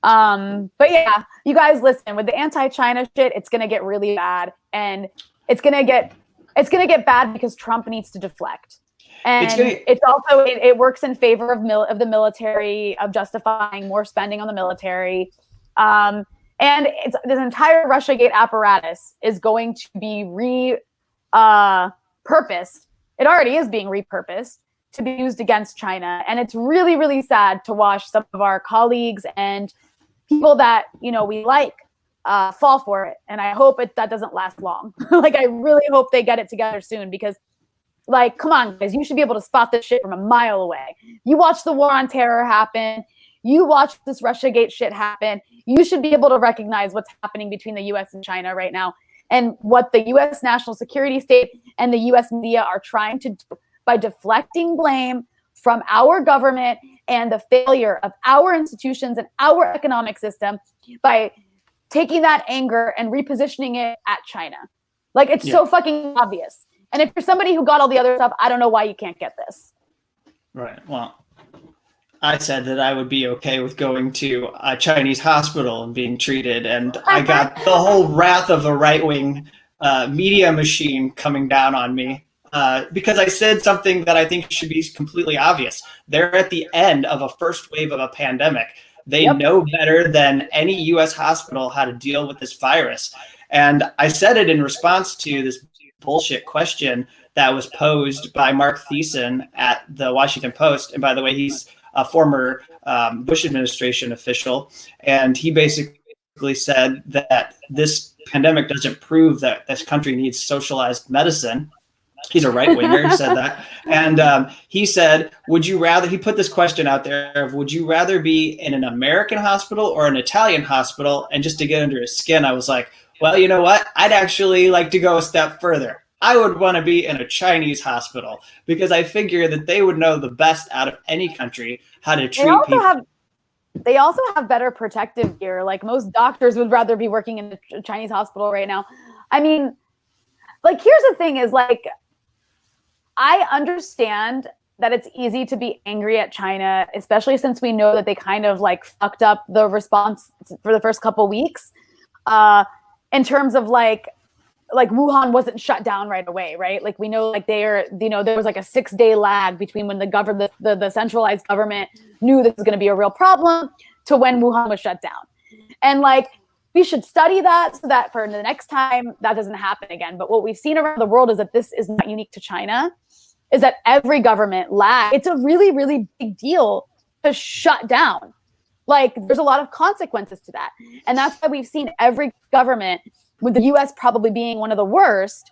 But yeah, you guys listen, with the anti-China shit, it's going to get really bad, and it's going to get bad because Trump needs to deflect. And it's also, it works in favor of the military, of justifying more spending on the military. And this entire Russiagate apparatus is going to be repurposed. It already is being repurposed to be used against China. And it's really, really sad to watch some of our colleagues and people that, we like fall for it. And I hope that doesn't last long. Like, I really hope they get it together soon, because like, come on, guys, you should be able to spot this shit from a mile away. You watch the war on terror happen. You watch this Russiagate shit happen. You should be able to recognize what's happening between the US and China right now, and what the US national security state and the US media are trying to do by deflecting blame from our government and the failure of our institutions and our economic system by taking that anger and repositioning it at China. Like, it's so fucking obvious. And if you're somebody who got all the other stuff, I don't know why you can't get this. Right. Well, I said that I would be okay with going to a Chinese hospital and being treated, and I got the whole wrath of the right-wing media machine coming down on me because I said something that I think should be completely obvious. They're at the end of a first wave of a pandemic. They know better than any U.S. hospital how to deal with this virus. And I said it in response to this bullshit question that was posed by Mark Thiessen at the Washington Post. And by the way, he's a former Bush administration official. And he basically said that this pandemic doesn't prove that this country needs socialized medicine. He's a right-winger, he said that. And he said, would you rather, he put this question out there of, would you rather be in an American hospital or an Italian hospital? And just to get under his skin, I was like, well, you know what? I'd actually like to go a step further. I would want to be in a Chinese hospital because I figure that they would know the best out of any country how to treat people. They also have better protective gear. Like, most doctors would rather be working in a Chinese hospital right now. I mean, like, here's the thing is, like, I understand that it's easy to be angry at China, especially since we know that they kind of like fucked up the response for the first couple weeks in terms of like Wuhan wasn't shut down right away, right? Like, we know, like, there was like a 6-day lag between when the centralized government knew this was going to be a real problem to when Wuhan was shut down. And like, we should study that so that for the next time that doesn't happen again. But what we've seen around the world is that this is not unique to China, is that every government lag. It's a really, really big deal to shut down. Like, there's a lot of consequences to that. And that's why we've seen every government, with the US probably being one of the worst,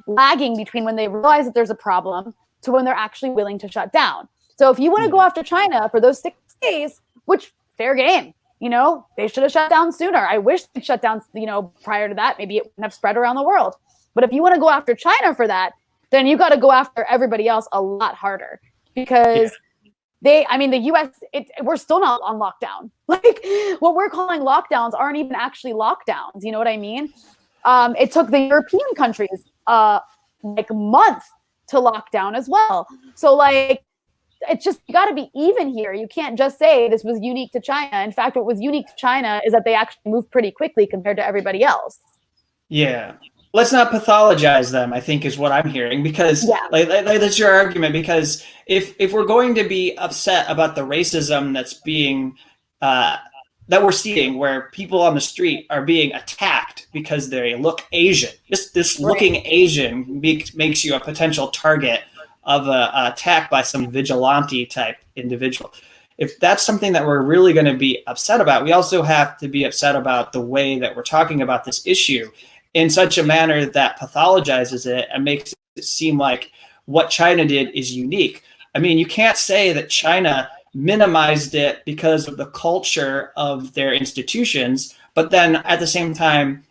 lagging between when they realize that there's a problem to when they're actually willing to shut down. So if you want to go after China for those 6 days, which, fair game, you know, they should have shut down sooner. I wish they shut down, you know, prior to that. Maybe it wouldn't have spread around the world. But if you want to go after China for that, then you got to go after everybody else a lot harder, because the US, we're still not on lockdown. Like, what we're calling lockdowns aren't even actually lockdowns. You know what I mean? It took the European countries like a month to lock down as well. So like, it's just, you got to be even here. You can't just say this was unique to China. In fact, what was unique to China is that they actually moved pretty quickly compared to everybody else. Yeah. Let's not pathologize them, I think, is what I'm hearing, because like that's your argument. Because if we're going to be upset about the racism that's being that we're seeing, where people on the street are being attacked because they look Asian, this looking Asian makes you a potential target of a attack by some vigilante type individual. If that's something that we're really going to be upset about, we also have to be upset about the way that we're talking about this issue in such a manner that pathologizes it and makes it seem like what China did is unique. I mean, you can't say that China minimized it because of the culture of their institutions, but then at the same time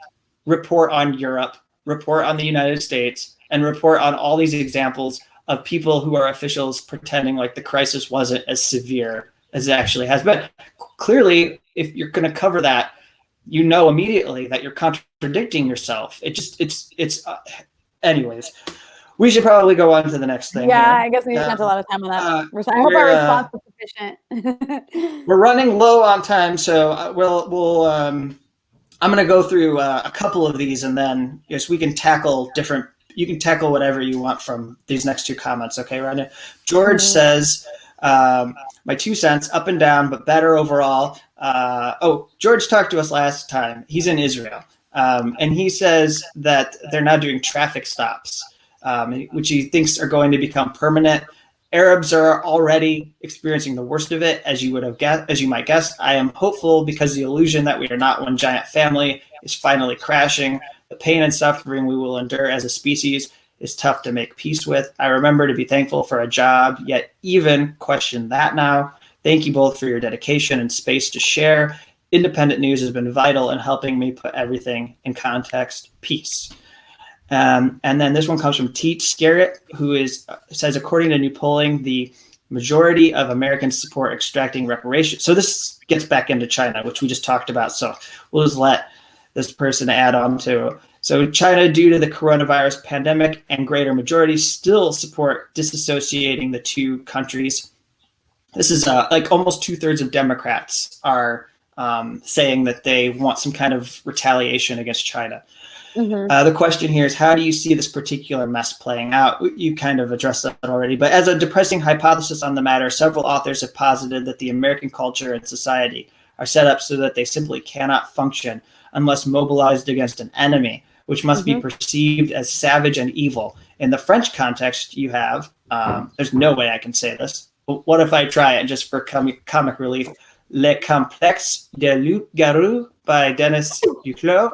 report on Europe, report on the United States, and report on all these examples of people who are officials pretending like the crisis wasn't as severe as it actually has been. Clearly, if you're going to cover that, you know immediately that you're contradicting yourself. Anyways, we should probably go on to the next thing. Yeah, here. I guess we spent a lot of time on that. I hope our response was sufficient. We're running low on time, so we'll I'm going to go through a couple of these, and then yes, we can tackle different. You can tackle whatever you want from these next two comments. Okay, Rania? George says, my 2 cents, up and down, but better overall. George talked to us last time. He's in Israel. And he says that they're now doing traffic stops, which he thinks are going to become permanent. Arabs are already experiencing the worst of it, as you might guess. I am hopeful because the illusion that we are not one giant family is finally crashing. The pain and suffering we will endure as a species is tough to make peace with. I remember to be thankful for a job, yet even question that now. Thank you both for your dedication and space to share. Independent news has been vital in helping me put everything in context. Peace. And then this one comes from Teet Scarrett, who says, according to new polling, the Majority of Americans support extracting reparations. So this gets back into China, which we just talked about. So we'll just let this person add on to. So China, due to the coronavirus pandemic, and greater majority still support disassociating the two countries. This is like almost 2/3 of Democrats are saying that they want some kind of retaliation against China. The question here is, how do you see this particular mess playing out? You kind of addressed that already, but as a depressing hypothesis on the matter, several authors have posited that the American culture and society are set up so that they simply cannot function unless mobilized against an enemy, which must be perceived as savage and evil. In the French context, you have, there's no way I can say this, but what if I try it just for comic relief? Le Complexe de Loup-Garou by Denis Duclos.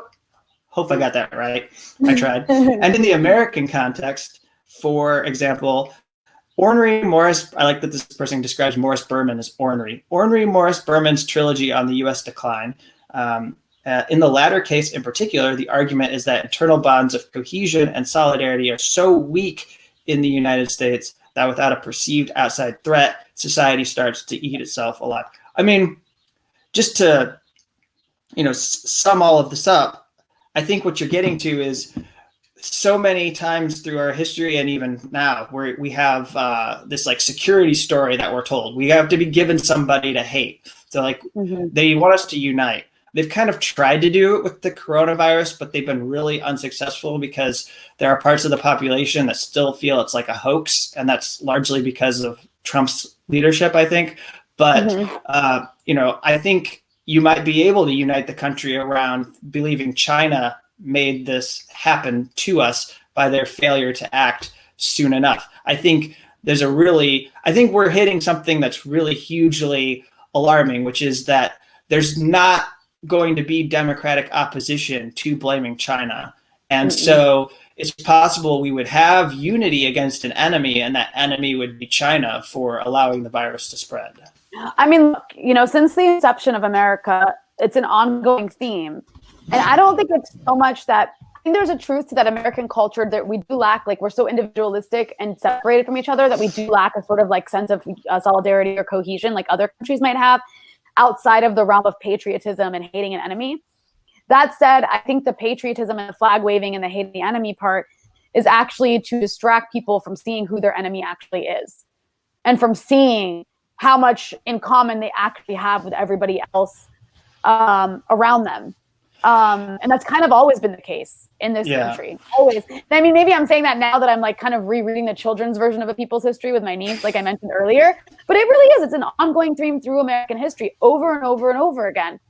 Hope I got that right. I tried. And in the American context, for example, ornery Morris, I like that this person describes Morris Berman as ornery. Ornery Morris Berman's trilogy on the U.S. decline. In the latter case in particular, the argument is that internal bonds of cohesion and solidarity are so weak in the United States that without a perceived outside threat, society starts to eat itself alive. I mean, just to, sum all of this up, I think what you're getting to is so many times through our history and even now where we have this like security story that we're told. We have to be given somebody to hate. So like they want us to unite. They've kind of tried to do it with the coronavirus, but they've been really unsuccessful because there are parts of the population that still feel it's like a hoax. And that's largely because of Trump's leadership, I think. But, I think you might be able to unite the country around believing China made this happen to us by their failure to act soon enough. I think we're hitting something that's really hugely alarming, which is that there's not going to be democratic opposition to blaming China. And so it's possible we would have unity against an enemy, and that enemy would be China for allowing the virus to spread. I mean, since the inception of America, it's an ongoing theme. And I don't think it's so much that, I think there's a truth to that American culture that we do lack, like we're so individualistic and separated from each other that we do lack a sort of like sense of solidarity or cohesion like other countries might have outside of the realm of patriotism and hating an enemy. That said, I think the patriotism and the flag waving and the hating the enemy part is actually to distract people from seeing who their enemy actually is and from seeing how much in common they actually have with everybody else around them. And that's kind of always been the case in this country. Always. I mean, maybe I'm saying that now that I'm like kind of rereading the children's version of a people's history with my niece, like I mentioned earlier, but it really is. It's an ongoing theme through American history over and over and over again.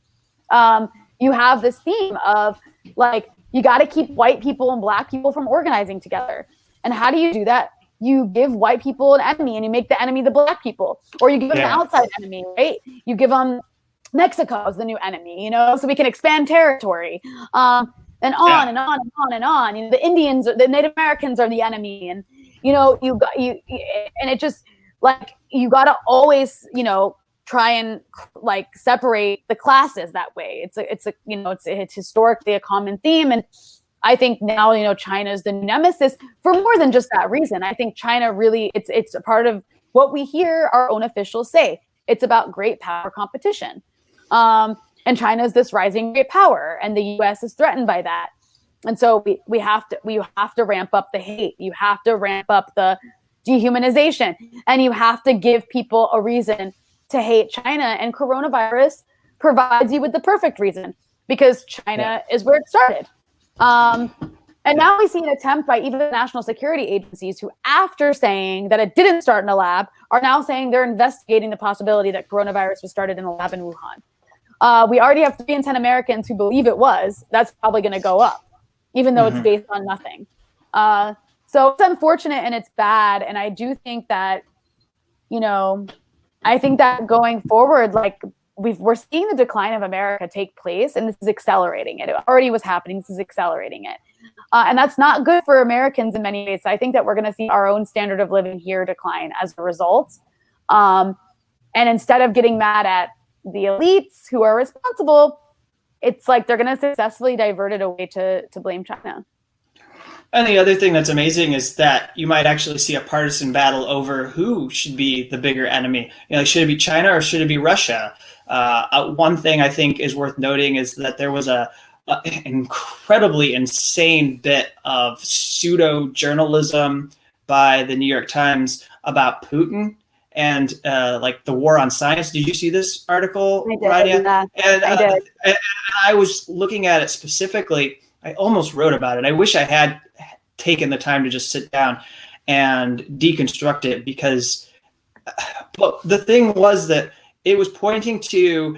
You have this theme of like, you got to keep white people and black people from organizing together. And how do you do that? You give white people an enemy and you make the enemy the black people, or you give them an outside enemy, right? You give them Mexico as the new enemy, so we can expand territory, and on and on and on and on. The Indians, the Native Americans are the enemy, and and it just like you got to always try and like separate the classes that way. It's historically a common theme, and I think now China is the nemesis for more than just that reason. I think China really it's a part of what we hear our own officials say. It's about great power competition. And China is this rising great power, and the U.S. is threatened by that. And so we have to ramp up the hate. You have to ramp up the dehumanization, and you have to give people a reason to hate China. And coronavirus provides you with the perfect reason, because China is where it started. And now we see an attempt by even the national security agencies who, after saying that it didn't start in a lab, are now saying they're investigating the possibility that coronavirus was started in a lab in Wuhan. We already have 3 in 10 Americans who believe it was. That's probably going to go up, even though it's based on nothing. So it's unfortunate and it's bad. And I do think that, I think that going forward, like we're seeing the decline of America take place, and this is accelerating it. It already was happening. This is accelerating it. And that's not good for Americans in many ways. So I think that we're going to see our own standard of living here decline as a result. And instead of getting mad at the elites who are responsible, it's like they're going to successfully divert it away to blame China. And the other thing that's amazing is that you might actually see a partisan battle over who should be the bigger enemy. Should it be China or should it be Russia? One thing I think is worth noting is that there was a incredibly insane bit of pseudo journalism by the New York Times about Putin and like the war on science. Did you see this article, Rania? I did. And I was looking at it specifically. I almost wrote about it. I wish I had taken the time to just sit down and deconstruct it, because but the thing was that it was pointing to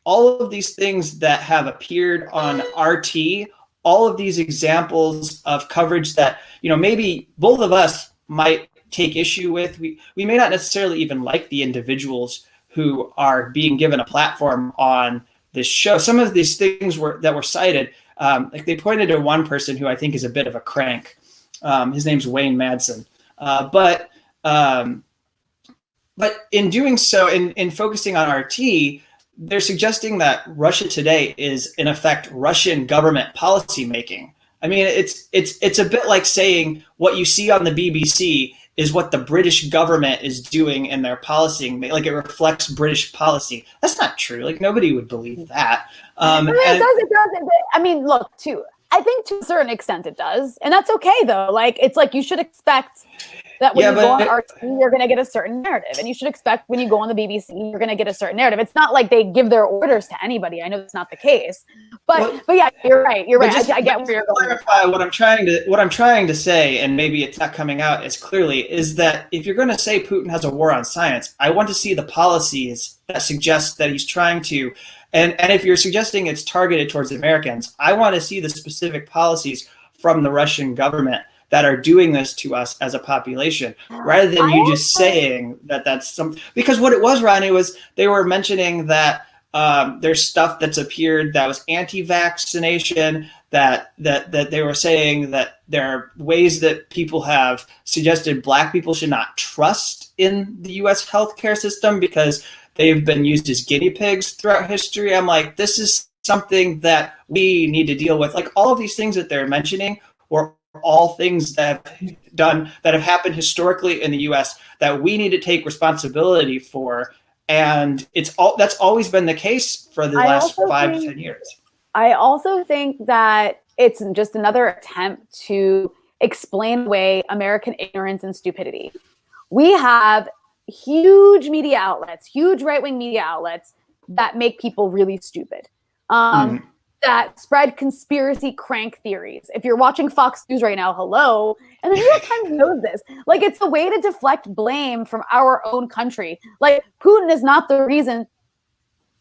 all of these things that have appeared on RT, all of these examples of coverage that, maybe both of us might take issue with. We may not necessarily even like the individuals who are being given a platform on this show. Some of these things that were cited, like they pointed to one person who I think is a bit of a crank. His name's Wayne Madsen. But in doing so, in focusing on RT, they're suggesting that Russia today is, in effect, Russian government policy making. I mean, it's a bit like saying what you see on the BBC is what the British government is doing in their policy, like it reflects British policy. That's not true. Like, nobody would believe that. It does. I mean, look, I think to a certain extent it does. And that's okay, though. Like, it's like you should expect that when you go on RT, you're going to get a certain narrative. And you should expect when you go on the BBC, you're going to get a certain narrative. It's not like they give their orders to anybody. I know that's not the case. But yeah, you're right. You're right. I get where you're going. Clarify what I'm trying to say, and maybe it's not coming out as clearly, is that if you're going to say Putin has a war on science, I want to see the policies that suggest that he's trying to. And if you're suggesting it's targeted towards Americans, I want to see the specific policies from the Russian government that are doing this to us as a population, rather than you just saying that that's some. Because what it was, Ronnie, was they were mentioning that there's stuff that's appeared that was anti-vaccination, that they were saying that there are ways that people have suggested Black people should not trust in the U.S. healthcare system because they've been used as guinea pigs throughout history. I'm like, this is something that we need to deal with. Like, all of these things that they're mentioning were all things that have happened historically in the U.S. that we need to take responsibility for. And that's always been the case for the last 5 to 10 years. I also think that it's just another attempt to explain away American ignorance and stupidity. We have huge media outlets, huge right-wing media outlets that make people really stupid. That spread conspiracy crank theories. If you're watching Fox News right now, hello. And the New York Times knows this. Like, it's a way to deflect blame from our own country. Like, Putin is not the reason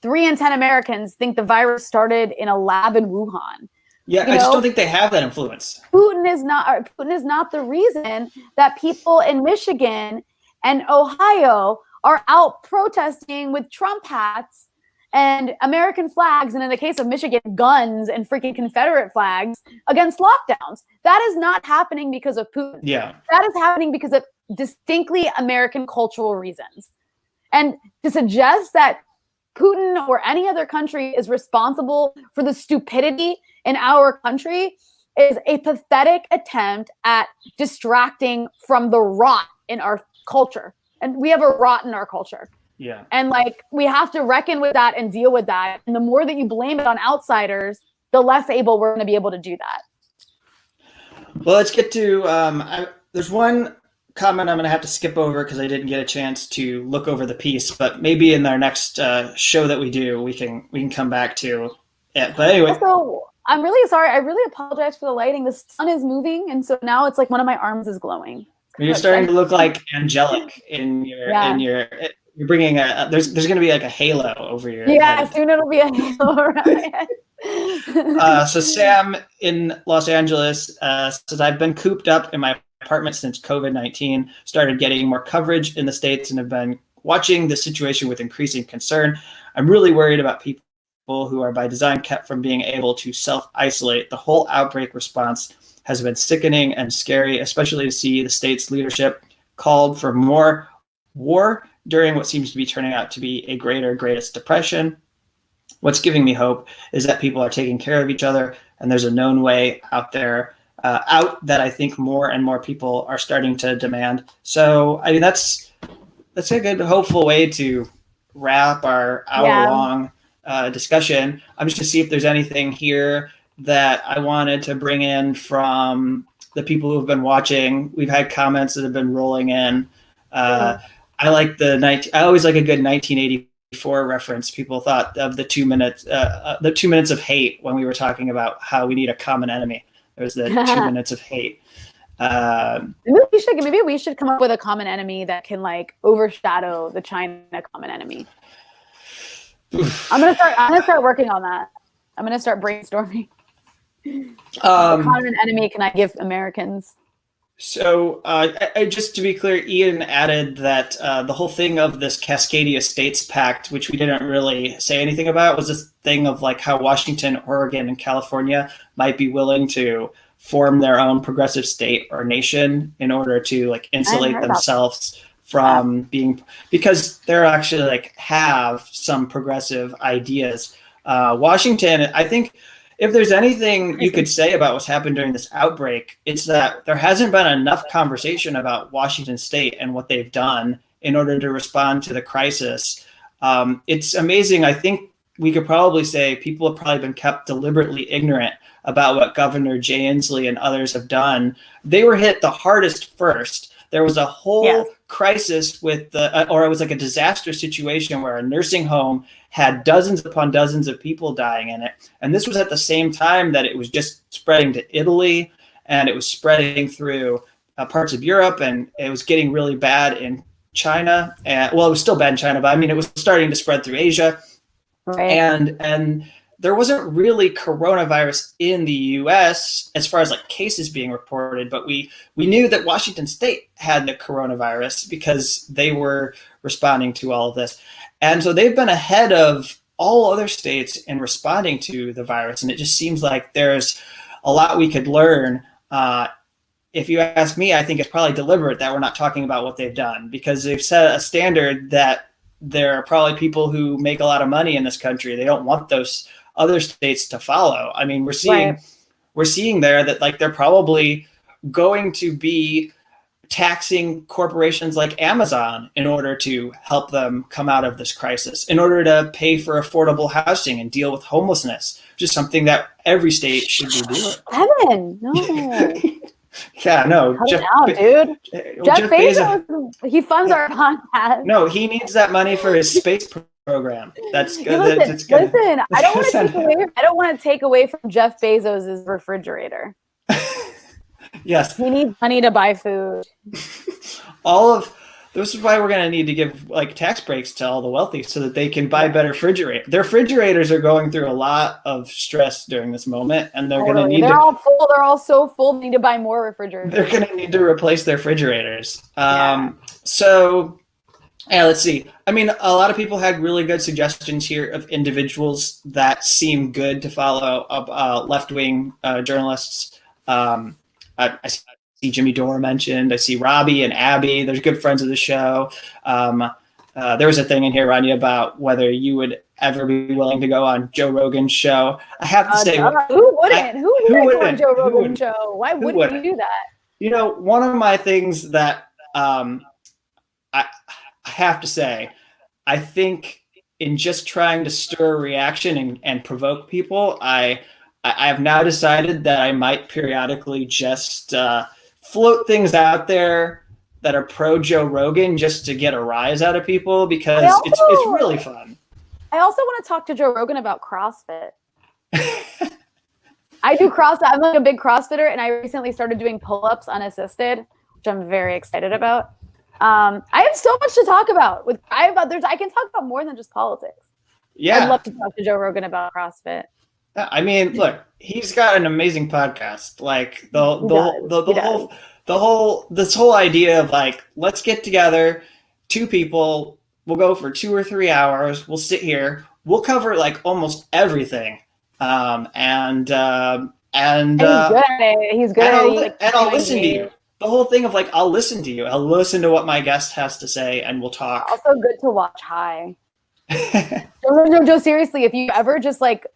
3 in 10 Americans think the virus started in a lab in Wuhan. Yeah, I just don't think they have that influence. Putin is not the reason that people in Michigan and Ohio are out protesting with Trump hats and American flags, and in the case of Michigan, guns and freaking Confederate flags against lockdowns. That is not happening because of Putin. Yeah. That is happening because of distinctly American cultural reasons. And to suggest that Putin or any other country is responsible for the stupidity in our country is a pathetic attempt at distracting from the rot in our culture. And we have a rot in our culture. Yeah. And like, we have to reckon with that and deal with that. And the more that you blame it on outsiders, the less able we're going to be able to do that. Well, let's get to, there's one comment I'm going to have to skip over because I didn't get a chance to look over the piece, but maybe in our next show that we do, we can come back to it. But anyway. Also, I'm really sorry. I really apologize for the lighting. The sun is moving. And so now it's like one of my arms is glowing. You're starting to look like angelic in your you're bringing there's going to be like a halo over your head. Soon it'll be a halo around my head. So Sam in Los Angeles says, I've been cooped up in my apartment since COVID-19 started getting more coverage in the States and have been watching the situation with increasing concern. I'm really worried about people who are by design kept from being able to self-isolate. The whole outbreak response has been sickening and scary, especially to see the state's leadership called for more war during what seems to be turning out to be a greatest depression. What's giving me hope is that people are taking care of each other and there's a known way out there out that I think more and more people are starting to demand. So, I mean, that's a good, hopeful way to wrap our hour-long discussion. I'm just going to see if there's anything here that I wanted to bring in from the people who have been watching. We've had comments that have been rolling in. I like I always like a good 1984 reference. People thought of the 2 minutes of hate when we were talking about how we need a common enemy. There was the 2 minutes of hate. Maybe we should come up with a common enemy that can like overshadow the China common enemy. I'm gonna start working on that. I'm gonna start brainstorming. What common enemy can I give Americans? So just to be clear, Ian added that the whole thing of this Cascadia States Pact, which we didn't really say anything about, was this thing of like how Washington, Oregon, and California might be willing to form their own progressive state or nation in order to like insulate themselves from being, because they're actually like have some progressive ideas. Washington, I think if there's anything you could say about what's happened during this outbreak, it's that there hasn't been enough conversation about Washington State and what they've done in order to respond to the crisis. It's amazing. I think we could probably say people have probably been kept deliberately ignorant about what Governor Jay Inslee and others have done. They were hit the hardest first. There was a whole crisis with or it was like a disaster situation where a nursing home had dozens upon dozens of people dying in it. And this was at the same time that it was just spreading to Italy, and it was spreading through parts of Europe, and it was getting really bad in China. Well, it was still bad in China, but I mean, it was starting to spread through Asia. Right. And there wasn't really coronavirus in the US as far as like cases being reported, but we knew that Washington State had the coronavirus because they were responding to all of this. And so they've been ahead of all other states in responding to the virus. And it just seems like there's a lot we could learn. If you ask me, I think it's probably deliberate that we're not talking about what they've done, because they've set a standard that there are probably people who make a lot of money in this country. They don't want those other states to follow. I mean, we're seeing there that like they're probably going to be taxing corporations like Amazon in order to help them come out of this crisis, in order to pay for affordable housing and deal with homelessness, which is something that every state should be doing. Evan, no. Yeah, no. Jeff Bezos, he funds our podcast. No, he needs that money for his space program. That's good. Listen, I don't want to take away from Jeff Bezos' refrigerator. Yes. He needs money to buy food. This is why we're going to need to give like tax breaks to all the wealthy so that they can buy better refrigerators. Their refrigerators are going through a lot of stress during this moment, and they're going to need all full. They're all so full. They need to buy more refrigerators. They're going to need to replace their refrigerators. So let's see. I mean, a lot of people had really good suggestions here of individuals that seem good to follow left-wing journalists. I see Jimmy Dore mentioned. I see Robbie and Abby. They're good friends of the show. There was a thing in here, Rania, about whether you would ever be willing to go on Joe Rogan's show. I have to say, who wouldn't? Who would go on Joe Rogan's show? Why wouldn't you do that? You know, one of my things that I have to say, I think in just trying to stir a reaction and provoke people, I have now decided that I might periodically just float things out there that are pro Joe Rogan just to get a rise out of people, because it's really fun. I also want to talk to Joe Rogan about CrossFit. I do CrossFit. I'm like a big CrossFitter, and I recently started doing pull-ups unassisted, which I'm very excited about. I have so much to talk about. I can talk about more than just politics. Yeah, I'd love to talk to Joe Rogan about CrossFit. I mean, look, he's got an amazing podcast. Like this whole idea of like, let's get together, two people, we'll go for 2 or 3 hours, we'll sit here, we'll cover like almost everything, and he's good at it. He's good at it. And I'll listen to you. The whole thing of like, I'll listen to you. I'll listen to what my guest has to say, and we'll talk. Also good to watch high. Joe, seriously, if you ever just like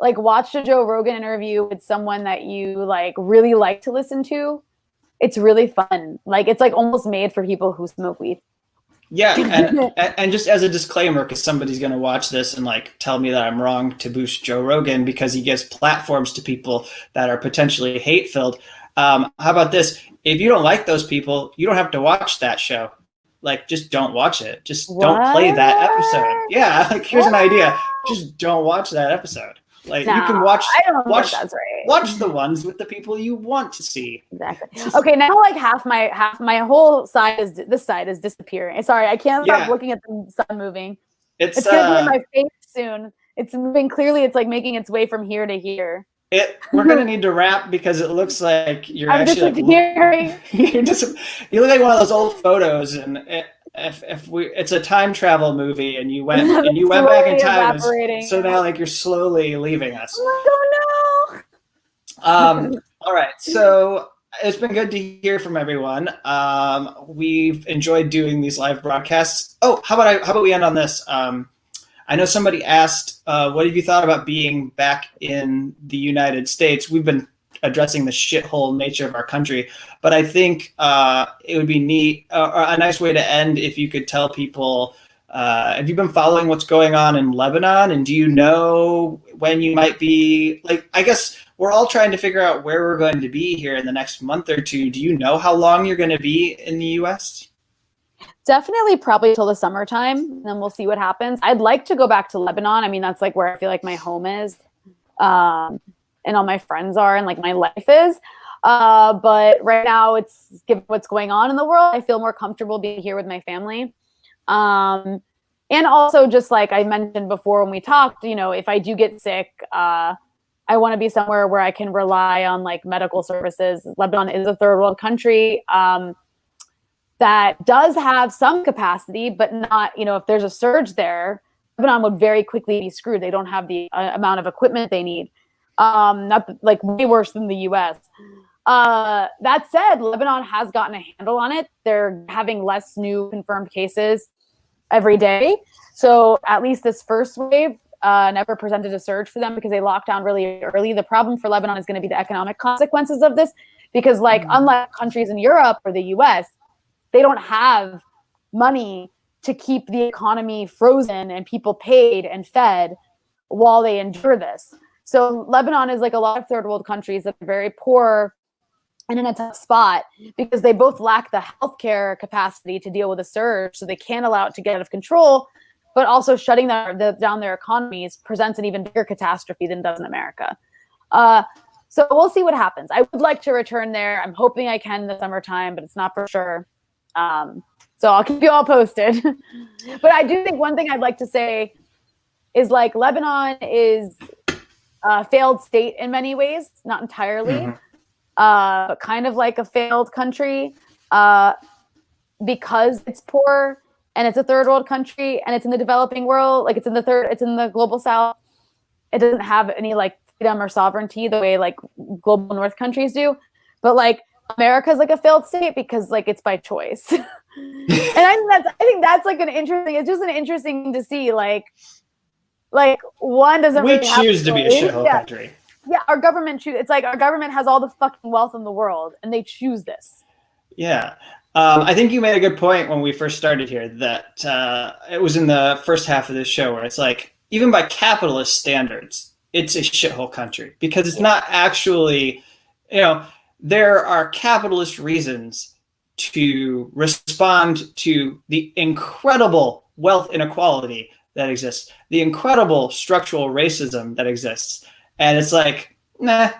like watch a Joe Rogan interview with someone that you like really like to listen to. It's really fun. Like it's like almost made for people who smoke weed. Yeah, and just as a disclaimer, because somebody's going to watch this and like tell me that I'm wrong to boost Joe Rogan because he gives platforms to people that are potentially hate filled. How about this? If you don't like those people, you don't have to watch that show. Like, just don't watch it. Just don't play that episode. Yeah, like here's an idea. Just don't watch that episode. Like you can watch that's right. Watch the ones with the people you want to see. Exactly. Okay, now like half my whole side is this side is disappearing. Sorry, I can't stop looking at the sun moving. It's gonna be in my face soon. It's moving clearly. It's like making its way from here to here. We're gonna need to wrap because it looks like you're actually disappearing. You look like one of those old photos, and it's a time travel movie, and you went back in time, so now like you're slowly leaving us. Oh no. All right, so it's been good to hear from everyone. We've enjoyed doing these live broadcasts. Oh, how about we end on this? I know somebody asked, what have you thought about being back in the United States? We've been addressing the shithole nature of our country, but I think it would be neat, or a nice way to end if you could tell people, have you been following what's going on in Lebanon? And do you know when you might be, like, I guess we're all trying to figure out where we're going to be here in the next month or two. Do you know how long you're going to be in the U.S.? Definitely probably till the summertime, and then we'll see what happens. I'd like to go back to Lebanon. I mean, that's like where I feel like my home is, and all my friends are, and like my life is. But right now, it's given what's going on in the world, I feel more comfortable being here with my family. And also just like I mentioned before when we talked, you know, if I do get sick, I want to be somewhere where I can rely on like medical services. Lebanon is a third world country. That does have some capacity, but not, you know, if there's a surge there, Lebanon would very quickly be screwed. They don't have the amount of equipment they need. Like way worse than the US. That said, Lebanon has gotten a handle on it. They're having less new confirmed cases every day. So at least this first wave never presented a surge for them because they locked down really early. The problem for Lebanon is going to be the economic consequences of this because like unlike countries in Europe or the US, they don't have money to keep the economy frozen and people paid and fed while they endure this. So Lebanon is like a lot of third world countries that are very poor and in a tough spot because they both lack the healthcare capacity to deal with a surge, so they can't allow it to get out of control, but also shutting down their economies presents an even bigger catastrophe than does in America. So we'll see what happens. I would like to return there. I'm hoping I can in the summertime, but it's not for sure. So I'll keep you all posted. But I do think one thing I'd like to say is like Lebanon is a failed state in many ways, not entirely, but kind of like a failed country because it's poor and it's a third world country and it's in the developing world. Like it's in the global south. It doesn't have any like freedom or sovereignty the way like global north countries do. But like America's like a failed state because like it's by choice. And I think that's like it's just an interesting thing to see. Like one doesn't we choose to be a shithole country. Yeah, our government it's like our government has all the fucking wealth in the world and they choose this. Yeah. I think you made a good point when we first started here that it was in the first half of this show where it's like, even by capitalist standards, it's a shithole country because it's not actually, you know, there are capitalist reasons to respond to the incredible wealth inequality that exists, the incredible structural racism that exists. And it's like, nah,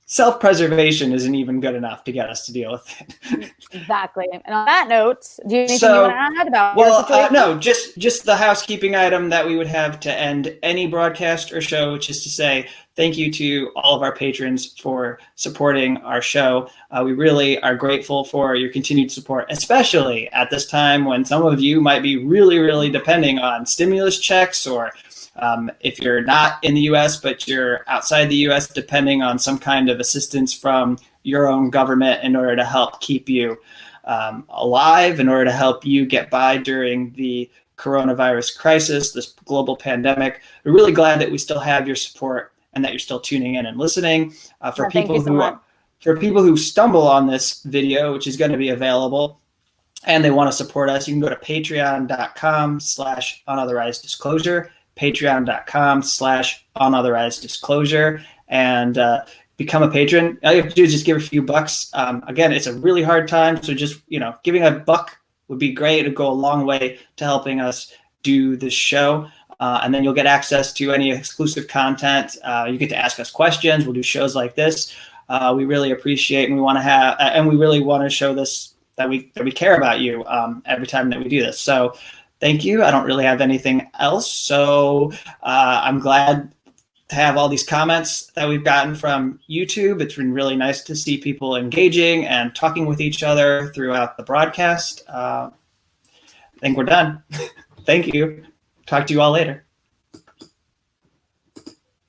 self-preservation isn't even good enough to get us to deal with it. Exactly. And on that note, do you have anything you want to add about your situation? No, just the housekeeping item that we would have to end any broadcast or show, which is to say thank you to all of our patrons for supporting our show. We really are grateful for your continued support, especially at this time when some of you might be really, really depending on stimulus checks or if you're not in the U.S., but you're outside the U.S., depending on some kind of assistance from your own government in order to help keep you alive, in order to help you get by during the coronavirus crisis, this global pandemic. We're really glad that we still have your support and that you're still tuning in and listening. For thank you so much. For people who stumble on this video, which is going to be available, and they want to support us, you can go to patreon.com/unauthorized disclosure, patreon.com/unauthorized disclosure, and become a patron. All you have to do is just give a few bucks. Again, it's a really hard time, so just giving a buck would be great. It would go a long way to helping us do this show. And then you'll get access to any exclusive content. You get to ask us questions. We'll do shows like this. We really appreciate, and we want to have, and we really want to show this that we care about you every time that we do this. So thank you. I don't really have anything else. So I'm glad to have all these comments that we've gotten from YouTube. It's been really nice to see people engaging and talking with each other throughout the broadcast. I think we're done. Thank you. Talk to you all later.